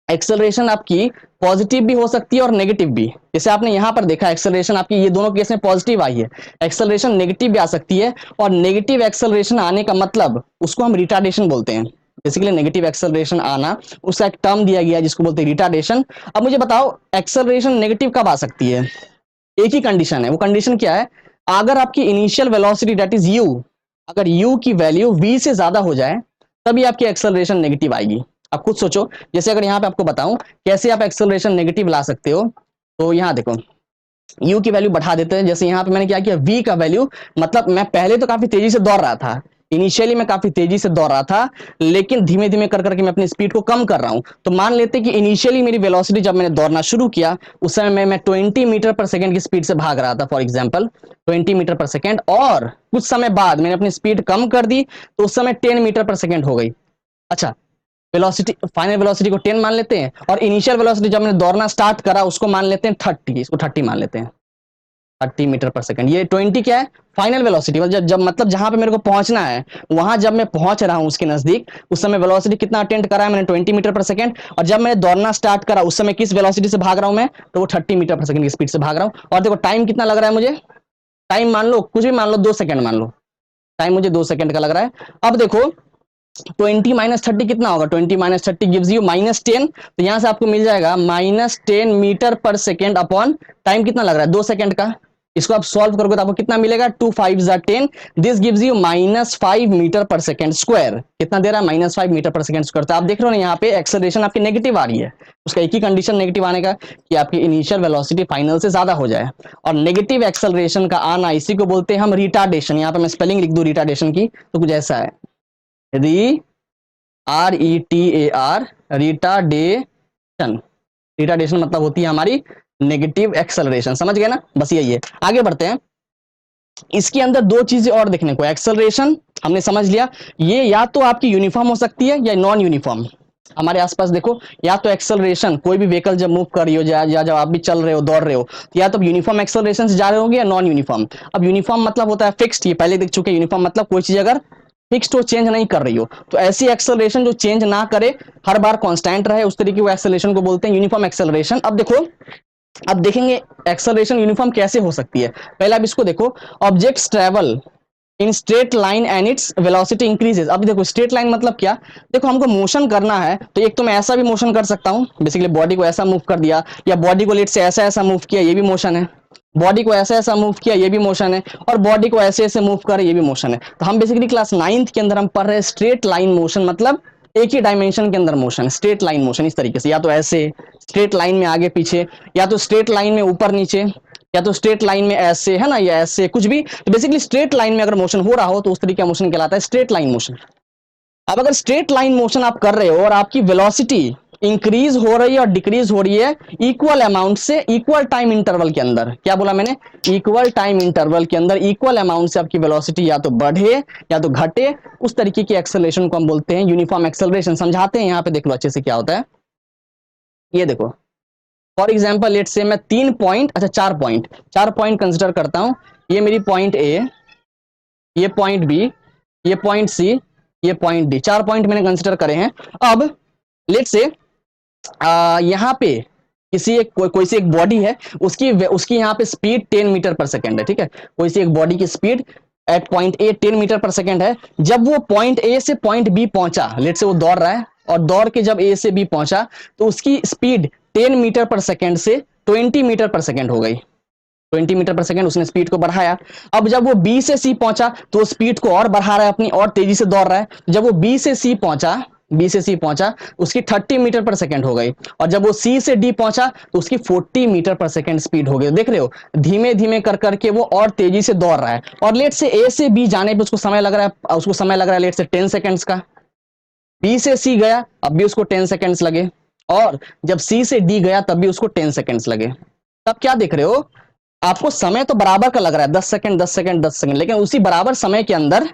एक्सेलरेशन आपकी पॉजिटिव भी हो सकती है और नेगेटिव भी। जैसे आपने यहां पर देखा एक्सेलरेशन आपकी ये दोनों केस में पॉजिटिव आई है, एक्सेलरेशन नेगेटिव भी आ सकती है, और नेगेटिव एक्सेलरेशन आने का मतलब उसको हम रिटार्डेशन बोलते हैं। बेसिकली नेगेटिव एक्सेलरेशन आना, उसका एक टर्म दिया गया जिसको बोलते हैं रिटार्डेशन। अब मुझे बताओ एक्सेलरेशन नेगेटिव कब आ सकती है, एक ही कंडीशन है, वो कंडीशन क्या है, अगर आपकी initial velocity that is you, अगर यू की वैल्यू v से ज्यादा हो जाए तभी आपकी एक्सेलरेशन नेगेटिव आएगी। आप खुद सोचो, जैसे अगर यहां पे आपको बताऊं कैसे आप एक्सेलरेशन नेगेटिव ला सकते हो, तो यहां देखो u की वैल्यू बढ़ा देते हैं। जैसे यहां पे मैंने क्या किया, v का वैल्यू, मतलब मैं पहले तो काफी तेजी से दौड़ रहा था, इनिशियली मैं काफी तेजी से दौड़ रहा था, लेकिन धीमे धीमे कर करके मैं अपनी स्पीड को कम कर रहा हूं। तो मान लेते कि इनिशियली मेरी वेलोसिटी जब मैंने दौड़ना शुरू किया उस समय मैं 20 मीटर पर सेकंड की स्पीड से भाग रहा था, for example 20 metre per second, और कुछ समय बाद मैंने अपनी स्पीड कम कर दी तो उस समय 10 मीटर पर सेकंड हो गई। अच्छा, वेलोसिटी, फाइनल वेलोसिटी को 10 मान लेते हैं, और इनिशियल वेलोसिटी जब मैंने दौड़ना स्टार्ट करा उसको मान लेते हैं 30, इसको 30 मान लेते हैं, 30 मीटर पर सेकंड। ये 20 क्या है, फाइनल वेलोसिटी, जब मतलब जहां पे मेरे को पहुंचना है वहां जब मैं पहुंच रहा हूं उसके नजदीक, उस समय वेलोसिटी कितना अटेंड करा है मैंने, 20 मीटर पर सेकंड, और जब मैंने दौड़ना स्टार्ट करा उस समय किस वेलोसिटी से भाग रहा हूं मैं, तो वो 30 मीटर पर सेकंड की स्पीड से भाग रहा हूं। और देखो टाइम कितना लग रहा है मुझे, टाइम मान लो कुछ भी मान लो, 2 सेकंड मान लो, टाइम मुझे 2 सेकंड का लग रहा है। अब देखो 20 माइनस 30 कितना होगा, 20 माइनस 30 गिव्स यू -10, तो यहां से आपको मिल जाएगा -10 metre per second upon time कितना लग रहा है, 2 सेकंड का। इसको आप सॉल्व करोगे तो आपको कितना मिलेगा, 2 5 जा 10, this gives you -5 metre per second square. कितना दे रहा है, -5 मीटर पर सेकेंड स्क्वायर। तो आप देख रहे हो ना यहाँ पे एक्सेलरेशन आपकी नेगेटिव आ रही है, उसका एक ही कंडीशन नेगेटिव आने का कि आपकी इनिशियल वेलोसिटी फाइनल से ज्यादा हो जाए। और नेगेटिव एक्सेलरेशन का आना इसी को बोलते हैं हम रिटार्डेशन। यहाँ पे मैं स्पेलिंग लिख दूं रिटार्डेशन की, तो कुछ ऐसा है, RETAR, रिटार्डेशन। रिटार्डेशन मतलब होती है हमारी नेगेटिव एक्सेलरेशन, समझ गए ना, बस यही है। आगे बढ़ते हैं, इसके अंदर दो चीजें और देखने को, एक्सेलरेशन हमने समझ लिया, ये या तो आपकी यूनिफॉर्म हो सकती है या नॉन यूनिफॉर्म। हमारे आसपास देखो, या तो एक्सेलरेशन कोई भी व्हीकल जब मूव कर रही हो या जब आप भी चल रहे हो दौड़ रहे हो, तो या तो यूनिफॉर्म एक्सेलरेशन से जा रहे होगे या नॉन यूनिफॉर्म। अब यूनिफॉर्म मतलब होता है फिक्स्ड, ये पहले देख चुके हैं, यूनिफॉर्म मतलब कोई चीज अगर फिक्स्ड हो, चेंज नहीं कर रही हो, तो ऐसी एक्सेलरेशन जो चेंज ना करे, हर बार कांस्टेंट रहे, उस तरीके की एक्सेलरेशन को बोलते हैं यूनिफॉर्म एक्सेलरेशन। अब देखो, अब देखेंगे एक्सेलरेशन यूनिफॉर्म कैसे हो सकती है। पहले आप इसको देखो, objects travel in straight line and its velocity increases. अब देखो स्ट्रेट लाइन मतलब क्या, देखो हमको मोशन करना है तो एक तो मैं ऐसा भी मोशन कर सकता हूं, बेसिकली बॉडी को ऐसा मूव कर दिया, या बॉडी को लेट से ऐसा ऐसा मूव किया, ये भी मोशन है, बॉडी को ऐसा ऐसा मूव किया, ये भी मोशन है, और बॉडी को ऐसे ऐसे मूव करे, ये भी मोशन है। तो हम बेसिकली क्लास 9th के अंदर हम पढ़ रहे हैं स्ट्रेट लाइन मोशन, मतलब एक ही डायमेंशन के अंदर मोशन, स्ट्रेट लाइन मोशन इस तरीके से, या तो ऐसे स्ट्रेट लाइन में आगे पीछे, या तो स्ट्रेट लाइन में ऊपर नीचे, या तो स्ट्रेट लाइन में ऐसे, है ना, या ऐसे कुछ भी। तो बेसिकली स्ट्रेट लाइन में अगर मोशन हो रहा हो तो उस तरीके का मोशन कहलाता है स्ट्रेट लाइन मोशन। अब अगर स्ट्रेट लाइन मोशन आप कर रहे हो और आपकी वेलोसिटी इंक्रीज हो रही है और डिक्रीज हो रही है इक्वल अमाउंट से, इक्वल टाइम इंटरवल के अंदर, क्या बोला मैंने, इक्वल टाइम इंटरवल के अंदर इक्वल अमाउंट से आपकी वेलोसिटी या तो बढ़े या तो घटे, उस तरीके की एक्सेलरेशन को हम बोलते हैं यूनिफॉर्म एक्सेलरेशन। समझाते हैं, यहाँ पे देख लो अच्छे से क्या होता है, ये देखो फॉर एग्जाम्पल लेट से मैं 3 पॉइंट, अच्छा 4 पॉइंट, 4 पॉइंट कंसिडर करता हूं। ये मेरी पॉइंट ए, ये पॉइंट बी, ये पॉइंट सी, ये पॉइंट डी, 4 पॉइंट मैंने कंसिडर करे हैं। अब लेट से यहाँ पे किसी एक कोई सी एक बॉडी है, उसकी उसकी यहाँ पे स्पीड 10 मीटर पर सेकेंड है, ठीक है, कोई सी एक बॉडी की speed at point A 10 metre per second है। जब वो पॉइंट ए से पॉइंट बी पहुंचा, लेट से वो दौड़ रहा है और दौड़ के जब ए से बी पहुंचा तो उसकी स्पीड 10 मीटर पर सेकेंड से 20 मीटर पर सेकेंड हो गई, 20 मीटर पर सेकेंड उसने स्पीड को बढ़ाया। अब जब वो बी से सी पहुंचा तो स्पीड को और बढ़ा रहा है अपनी, और तेजी से दौड़ रहा है। जब वो बी से सी पहुंचा, बी से सी पहुंचा, उसकी 30 मीटर पर सेकेंड हो गई, और जब वो सी से डी पहुंचा तो उसकी 40 मीटर पर सेकेंड स्पीड हो गई। देख रहे हो, धीमे धीमे कर करके वो और तेजी से दौड़ रहा है। और लेट से ए से बी जाने पे उसको समय लग रहा है, उसको समय लग रहा है लेट से 10 सेकेंड्स का। बी से सी गया, अब भी उसको 10 सेकेंड्स लगे, और जब सी से डी गया तब भी उसको 10 सेकेंड्स लगे। तब क्या देख रहे हो, आपको समय तो बराबर का लग रहा है, 10 सेकंड 10 सेकंड 10 सेकंड, लेकिन उसी बराबर समय के अंदर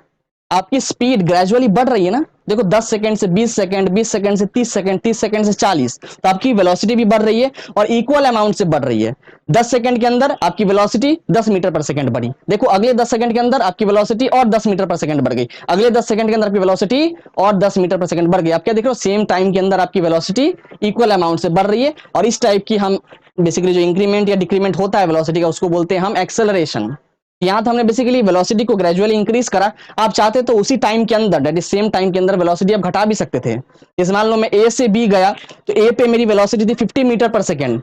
आपकी स्पीड ग्रेजुअली बढ़ रही है ना। देखो 10 सेकंड से 20 सेकंड, 20 सेकंड से 30 सेकंड, 30 सेकंड से 40, तो आपकी वेलोसिटी भी बढ़ रही है और इक्वल अमाउंट से बढ़ रही है। 10 सेकंड के अंदर आपकी वेलोसिटी 10 मीटर पर सेकंड बढ़ी, देखो अगले 10 सेकंड के अंदर आपकी वेलोसिटी और 10 मीटर पर सेकंड बढ़ गई, अगले 10 सेकंड के अंदर आपकी वेलोसिटी और 10 मीटर पर सेकंड बढ़ गई। आप क्या देख रहे हो, सेम टाइम के अंदर आपकी वेलोसिटी इक्वल अमाउंट से बढ़ रही है। और इस टाइप की हम बेसिकली जो इंक्रीमेंट या डिक्रीमेंट होता है वेलोसिटी का, उसको बोलते हैं हम एक्सेलरेशन। यहां तो हमने बेसिकली वेलोसिटी को ग्रेजुअली इंक्रीज करा, आप चाहते तो उसी टाइम के अंदर, दैट इज सेम टाइम के अंदर वेलोसिटी आप घटा भी सकते थे। जैसे मान लो मैं ए से बी गया, तो ए पे मेरी वेलोसिटी थी 50 metre per second,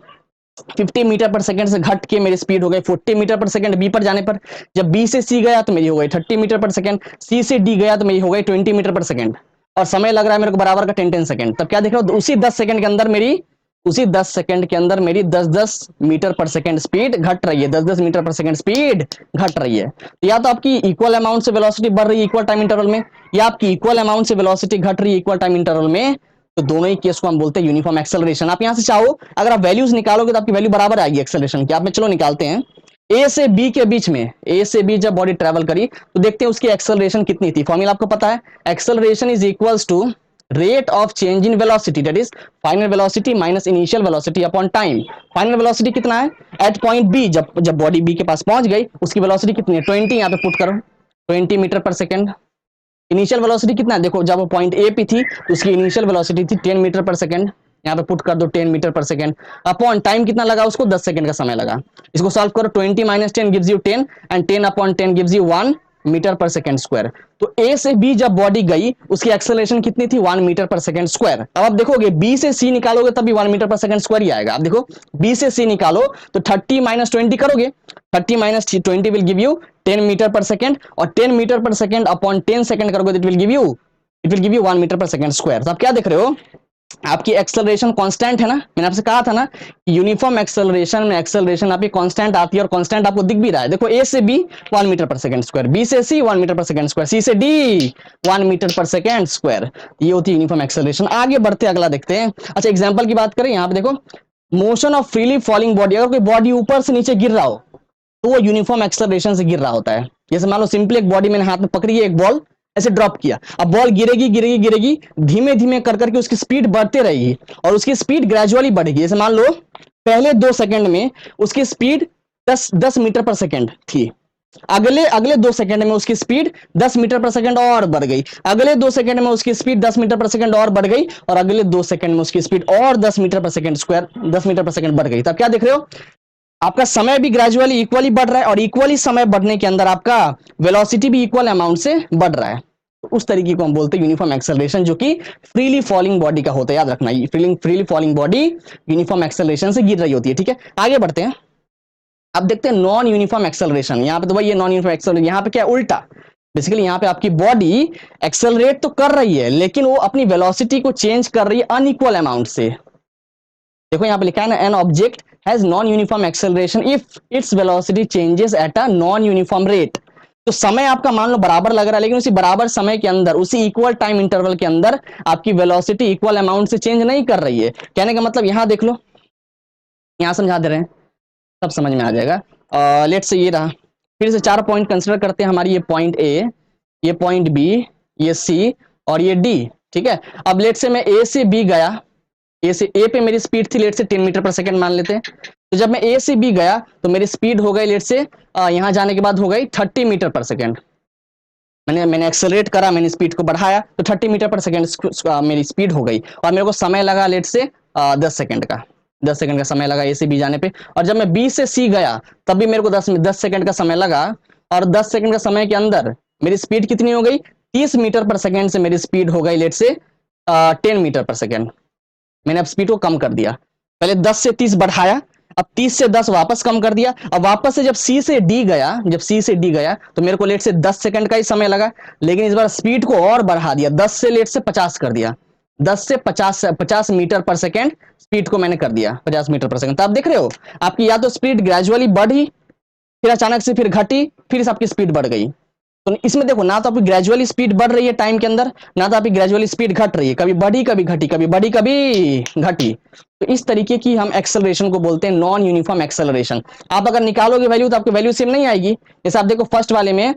50 metre per second से घट के मेरी स्पीड हो गई 40 मीटर पर सेकंड बी पर जाने पर। जब बी से सी गया तो मेरी हो गई 30 मीटर पर सेकंड, सी से डी गया तो मेरी हो गई 20 मीटर पर सेकंड, और समय लग रहा है मेरे को बराबर का 10 सेकंड। तब क्या देख रहे हो, उसी 10 सेकंड के अंदर मेरी, उसी 10 सेकंड के अंदर मेरी 10-10 मीटर पर सेकंड स्पीड घट रही है, 10-10 मीटर पर सेकंड स्पीड घट रही है। तो या तो आपकी इक्वल अमाउंट से वेलोसिटी बढ़ रही है इक्वल टाइम इंटरवल में, या आपकी इक्वल अमाउंट से वेलोसिटी घट रही है इक्वल टाइम इंटरवल में, तो दोनों ही केस को हम बोलते हैं यूनिफॉर्म एक्सेलरेशन। आप यहां से चाहो अगर आप वैल्यूज निकालोगे तो आपकी वैल्यू बराबर आएगी एक्सेलरेशन की। आप में चलो निकालते हैं, ए से बी के बीच में, ए से बी जब बॉडी ट्रेवल करी तो देखते हैं उसकी एक्सेलरेशन कितनी थी। फॉर्मूला आपको पता है, acceleration is equals to rate of change in velocity, that is final velocity minus initial velocity upon time. Final velocity कितना है एट पॉइंट बी, जब बॉडी बी के पास पहुंच गई उसकी वेलोसिटी कितनी है 20, यहां पे पुट करो 20 metre per second. Initial velocity कितना है, देखो जब वो पॉइंट ए पे थी तो उसकी इनिशियल वेलोसिटी थी 10 मीटर पर सेकंड, यहाँ पे पुट कर दो 10 metre per second, upon time कितना लगा उसको 10 सेकंड का समय लगा। इसको सॉल्व करो, 20 minus 10 gives you 10 and 10 upon 10 gives you 1 metre per second square. तो ए से बी जब बॉडी गई उसकी एक्सेलरेशन कितनी थी 1 मीटर पर सेकंड स्क्वायर। अब आप देखोगे बी से सी निकालोगे तब भी 1 मीटर पर सेकंड स्क्वायर ही आएगा। आप देखो बी से सी निकालो तो 30 माइनस 20 करोगे, 30 minus 20 will give you 10 metre per second, और 10 metre per second upon 10 second करोगे तो it will give you 1 metre per second square. तो आप क्या देख रहे हो, आपकी एक्सेलरेशन कांस्टेंट है ना, मैंने आपसे कहा था ना यूनिफॉर्म एक्सेलरेशन में एक्सेलरेशन आपकी कांस्टेंट आती है, और कांस्टेंट आपको दिख भी रहा है। देखो ए से B 1 metre per second square, B से सी 1 मीटर पर सेकंड स्क्वायर, सी से D 1 metre per second square, ये होती है यूनिफॉर्म एक्सेलरेशन। आगे बढ़ते अगला देखते हैं। अच्छा एग्जांपल की बात करें, यहाँ पे देखो motion of freely falling body, अगर कोई बॉडी ऊपर से नीचे गिर रहा हो तो वो यूनिफॉर्म एक्सेलरेशन से गिर रहा होता है। जैसे मान लो सिंपली एक बॉडी मैंने हाथ में पकड़ी है, एक बॉल ऐसे ड्रॉप किया, अब बॉल गिरेगी गिरेगी गिरेगी, धीमे धीमे कर करके उसकी स्पीड बढ़ते रहेगी और उसकी स्पीड ग्रेजुअली बढ़ेगी। जैसे मान लो पहले 2 सेकंड में उसकी स्पीड 10 मीटर पर सेकंड थी, अगले अगले 2 सेकंड में उसकी स्पीड 10 मीटर पर सेकंड और बढ़ गई, अगले 2 सेकंड में उसकी स्पीड 10 मीटर पर सेकंड और बढ़ गई, और अगले 2 सेकंड में उसकी स्पीड और 10 metre per second square 10 metre per second बढ़ गई। तब क्या देख रहे हो, आपका समय भी ग्रेजुअली इक्वली बढ़ रहा है, और इक्वली समय बढ़ने के अंदर आपका वेलोसिटी भी इक्वल अमाउंट से बढ़ रहा है। उस तरीके को हम बोलते हैं यूनिफॉर्म एक्सेलरेशन, जो कि फ्रीली फॉलिंग बॉडी का होता है। याद रखना, freely falling body uniform acceleration से गिर रही होती है। ठीक है, आगे बढ़ते हैं। अब देखते हैं नॉन यूनिफॉर्म एक्सेलरेशन। यहाँ पे तो भाई ये नॉन यूनिफॉर्म एक्सेलरेशन, यहाँ पे क्या उल्टा, बेसिकली यहाँ पे आपकी बॉडी एक्सेलरेट तो कर रही है लेकिन वो अपनी वेलोसिटी को चेंज कर रही है अनइक्वल अमाउंट से। देखो यहाँ पे लिखा है ना, an object has non uniform acceleration if its velocity changes at a non uniform rate. तो समय आपका मान लो बराबर लग रहा है, लेकिन उसी बराबर समय के अंदर, उसी इक्वल टाइम इंटरवल के अंदर आपकी वेलोसिटी इक्वल अमाउंट से चेंज नहीं कर रही है। कहने का मतलब यहां देख लो, यहां समझा दे रहे हैं, सब समझ में आ जाएगा। लेट से ये रहा, फिर से 4 पॉइंट कंसिडर करते हैं हमारी, ये पॉइंट ए, ये पॉइंट बी, ये सी और ये डी। ठीक है, अब लेट से मैं ए से बी गया, ए से ए पे मेरी स्पीड थी लेट से 10 मीटर पर सेकंड मान लेते हैं। तो जब मैं ए से बी गया तो मेरी स्पीड हो गई लेट से यहां जाने के बाद हो गई 30 मीटर पर सेकंड। मैंने एक्सेलरेट करा, मैंने स्पीड को बढ़ाया तो 30 मीटर पर सेकंड मेरी स्पीड हो गई, और मेरे को समय लगा लेट से 10 सेकंड का, 10 सेकंड का समय लगा ए से बी जाने पे। और जब मैं बी से सी गया तब भी मेरे को 10 सेकंड का समय लगा, और 10 सेकंड का समय के अंदर मेरी स्पीड कितनी हो गई 30 मीटर पर सेकंड से मेरी स्पीड हो गई लेट से 10 मीटर पर सेकंड। मैंने अब स्पीड को कम कर दिया, पहले 10 से 30 बढ़ाया, अब 30 से 10 वापस कम कर दिया। अब वापस से जब सी से डी गया, जब सी से डी गया तो मेरे को लेट से 10 सेकंड का ही समय लगा, लेकिन इस बार स्पीड को और बढ़ा दिया, 10 से लेट से 50 कर दिया, 10 से 50 मीटर पर सेकंड स्पीड को मैंने कर दिया 50 मीटर पर सेकंड। तो आप देख रहे हो आपकी या तो स्पीड ग्रेजुअली बढ़ी, फिर अचानक से फिर घटी, फिर आपकी स्पीड बढ़ गई। तो इसमें देखो ना तो आपकी ग्रेजुअली स्पीड बढ़ रही है टाइम के अंदर, ना तो आपकी ग्रेजुअली स्पीड घट रही है, कभी बढ़ी कभी घटी, कभी बढ़ी कभी घटी। तो इस तरीके की हम एक्सेलरेशन को बोलते हैं नॉन यूनिफॉर्म एक्सेलरेशन। आप अगर निकालोगे वैल्यू तो आपकी वैल्यू सेम नहीं आएगी। जैसे आप देखो फर्स्ट वाले में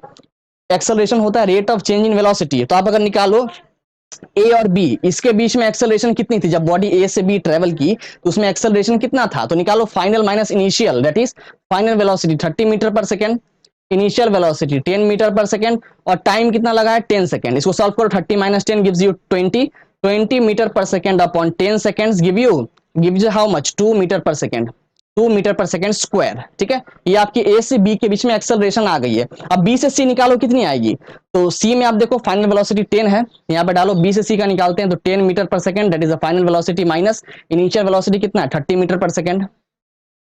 एक्सेलरेशन होता है rate of change in velocity, तो आप अगर निकालो ए और बी, इसके बीच में एक्सेलरेशन कितनी थी? जब बॉडी ए से बी ट्रेवल की तो उसमें एक्सेलरेशन कितना था? तो निकालो final minus initial, that is final velocity 30 metre per second, initial velocity 10 metre per second, और टाइम कितना लगा है? 10 सेकेंड। इसको सॉल्व करो, 30 minus 10 gives you 20, 20 metre per second upon 10 seconds gives you how much? 2 metre per second, 2 metre per second square. ठीक है, ये आपकी ए से बी के बीच में एक्सेलरेशन आ गई है। अब बी से सी निकालो, कितनी आएगी? तो सी में आप देखो फाइनल वेलोसिटी 10 है, यहाँ पे डालो, बी से सी का निकालते हैं तो 10 metre per second, that is the final velocity, minus initial velocity कितना है? 30 metre per second,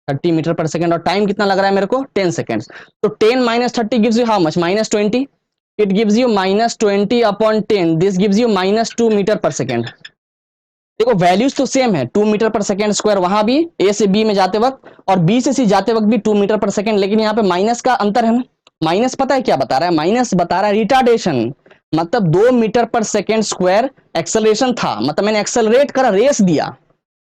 30 metre per second, और टाइम कितना लग रहा है मेरे को? 10 सेकेंड्स। तो 10 minus 30 gives you how much? Minus 20। It gives you minus 20 upon 10, this gives you minus 2 metre per second. देखो वैल्यूज तो सेम है, 2 मीटर पर सेकेंड स्क्वायर वहां भी ए से बी में जाते वक्त, और बी से सी जाते वक्त भी 2 मीटर पर सेकेंड, लेकिन यहाँ पे माइनस का अंतर है ना। माइनस पता है क्या बता रहा है? माइनस बता रहा है रिटार्डेशन, मतलब 2 metre per second square acceleration था, मतलब मैंने एक्सेलरेट करा, रेस दिया।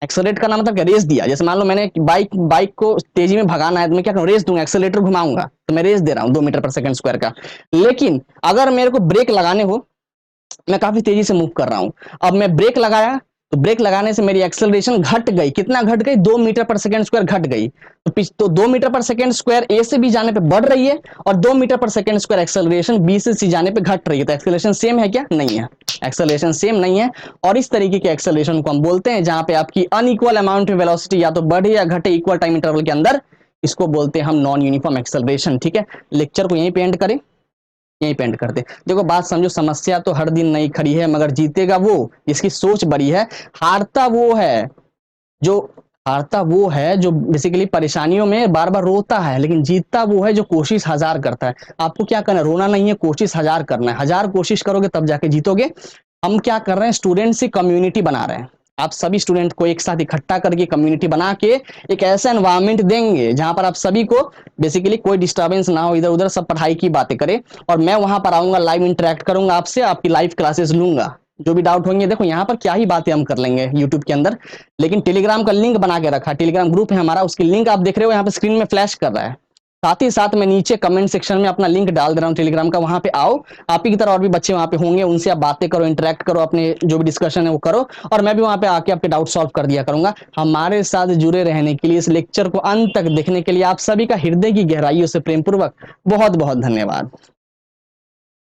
एक्सेलरेट करना मतलब क्या? रेस दिया। जैसे मान लो मैंने बाइक को तेजी में भगाना है तो मैं क्या करूं? रेस दूंगा, एक्सेलरेटर घुमाऊंगा, तो मैं रेस दे रहा हूं 2 मीटर पर सेकेंड स्क्वायर का। लेकिन अगर मेरे को ब्रेक लगाने हो, मैं काफी तेजी से मूव कर रहा हूं, अब मैं ब्रेक लगाया तो ब्रेक लगाने से मेरी एक्सेलरेशन घट गई, कितना घट गई? 2 मीटर पर सेकेंड स्क्वायर घट गई। तो 2 मीटर पर सेकेंड स्क्वायर ए से बी जाने पे बढ़ रही है, और 2 metre per second square acceleration B से सी जाने पे घट रही है। तो एक्सेलरेशन सेम है क्या? नहीं है, एक्सेलरेशन सेम नहीं है। और इस तरीके के एक्सेलरेशन को हम बोलते हैं जहां पे आपकी अनइक्वल अमाउंट ऑफ वेलोसिटी या तो बढ़े या घटे इक्वल टाइम इंटरवल के अंदर, इसको बोलते हैं हम नॉन यूनिफॉर्म एक्सेलरेशन। ठीक है, लेक्चर को यहीं पे एंड करें, यहीं पेंट करते। देखो बात समझो, समस्या तो हर दिन नई खड़ी है, मगर जीतेगा वो जिसकी सोच बड़ी है। हारता वो है जो हारता वो है जो बेसिकली परेशानियों में बार बार रोता है, लेकिन जीतता वो है जो कोशिश 1000 करता है। आपको क्या करना है? रोना नहीं है, कोशिश 1000 करना है। 1000 कोशिश करोगे तब जाके जीतोगे। हम क्या कर रहे हैं? स्टूडेंट से कम्युनिटी बना रहे हैं। आप सभी स्टूडेंट को एक साथ इकट्ठा करके कम्युनिटी बना के एक ऐसा एनवायरनमेंट देंगे जहां पर आप सभी को बेसिकली कोई डिस्टर्बेंस ना हो, इधर उधर सब पढ़ाई की बातें करें, और मैं वहां पर आऊंगा, लाइव इंटरेक्ट करूंगा आपसे, आपकी लाइव क्लासेस लूंगा। जो भी डाउट होंगे, देखो यहाँ पर क्या ही बातें हम कर लेंगे यूट्यूब के अंदर, लेकिन टेलीग्राम का लिंक बना के रखा, टेलीग्राम ग्रुप है हमारा, उसकी लिंक आप देख रहे हो यहाँ पे स्क्रीन में फ्लैश कर रहा है। साथ ही साथ मैं नीचे कमेंट सेक्शन में अपना लिंक डाल दे रहा हूँ टेलीग्राम का, वहां पे आओ। आप ही की तरह और भी बच्चे वहां पे होंगे, उनसे आप बातें करो, इंटरेक्ट करो, अपने जो भी डिस्कशन है वो करो, और मैं भी वहां पे आके आपके डाउट सॉल्व कर दिया करूंगा। हमारे साथ जुड़े रहने के लिए, इस लेक्चर को अंत तक देखने के लिए आप सभी का हृदय की गहराइयों से प्रेमपूर्वक बहुत बहुत धन्यवाद।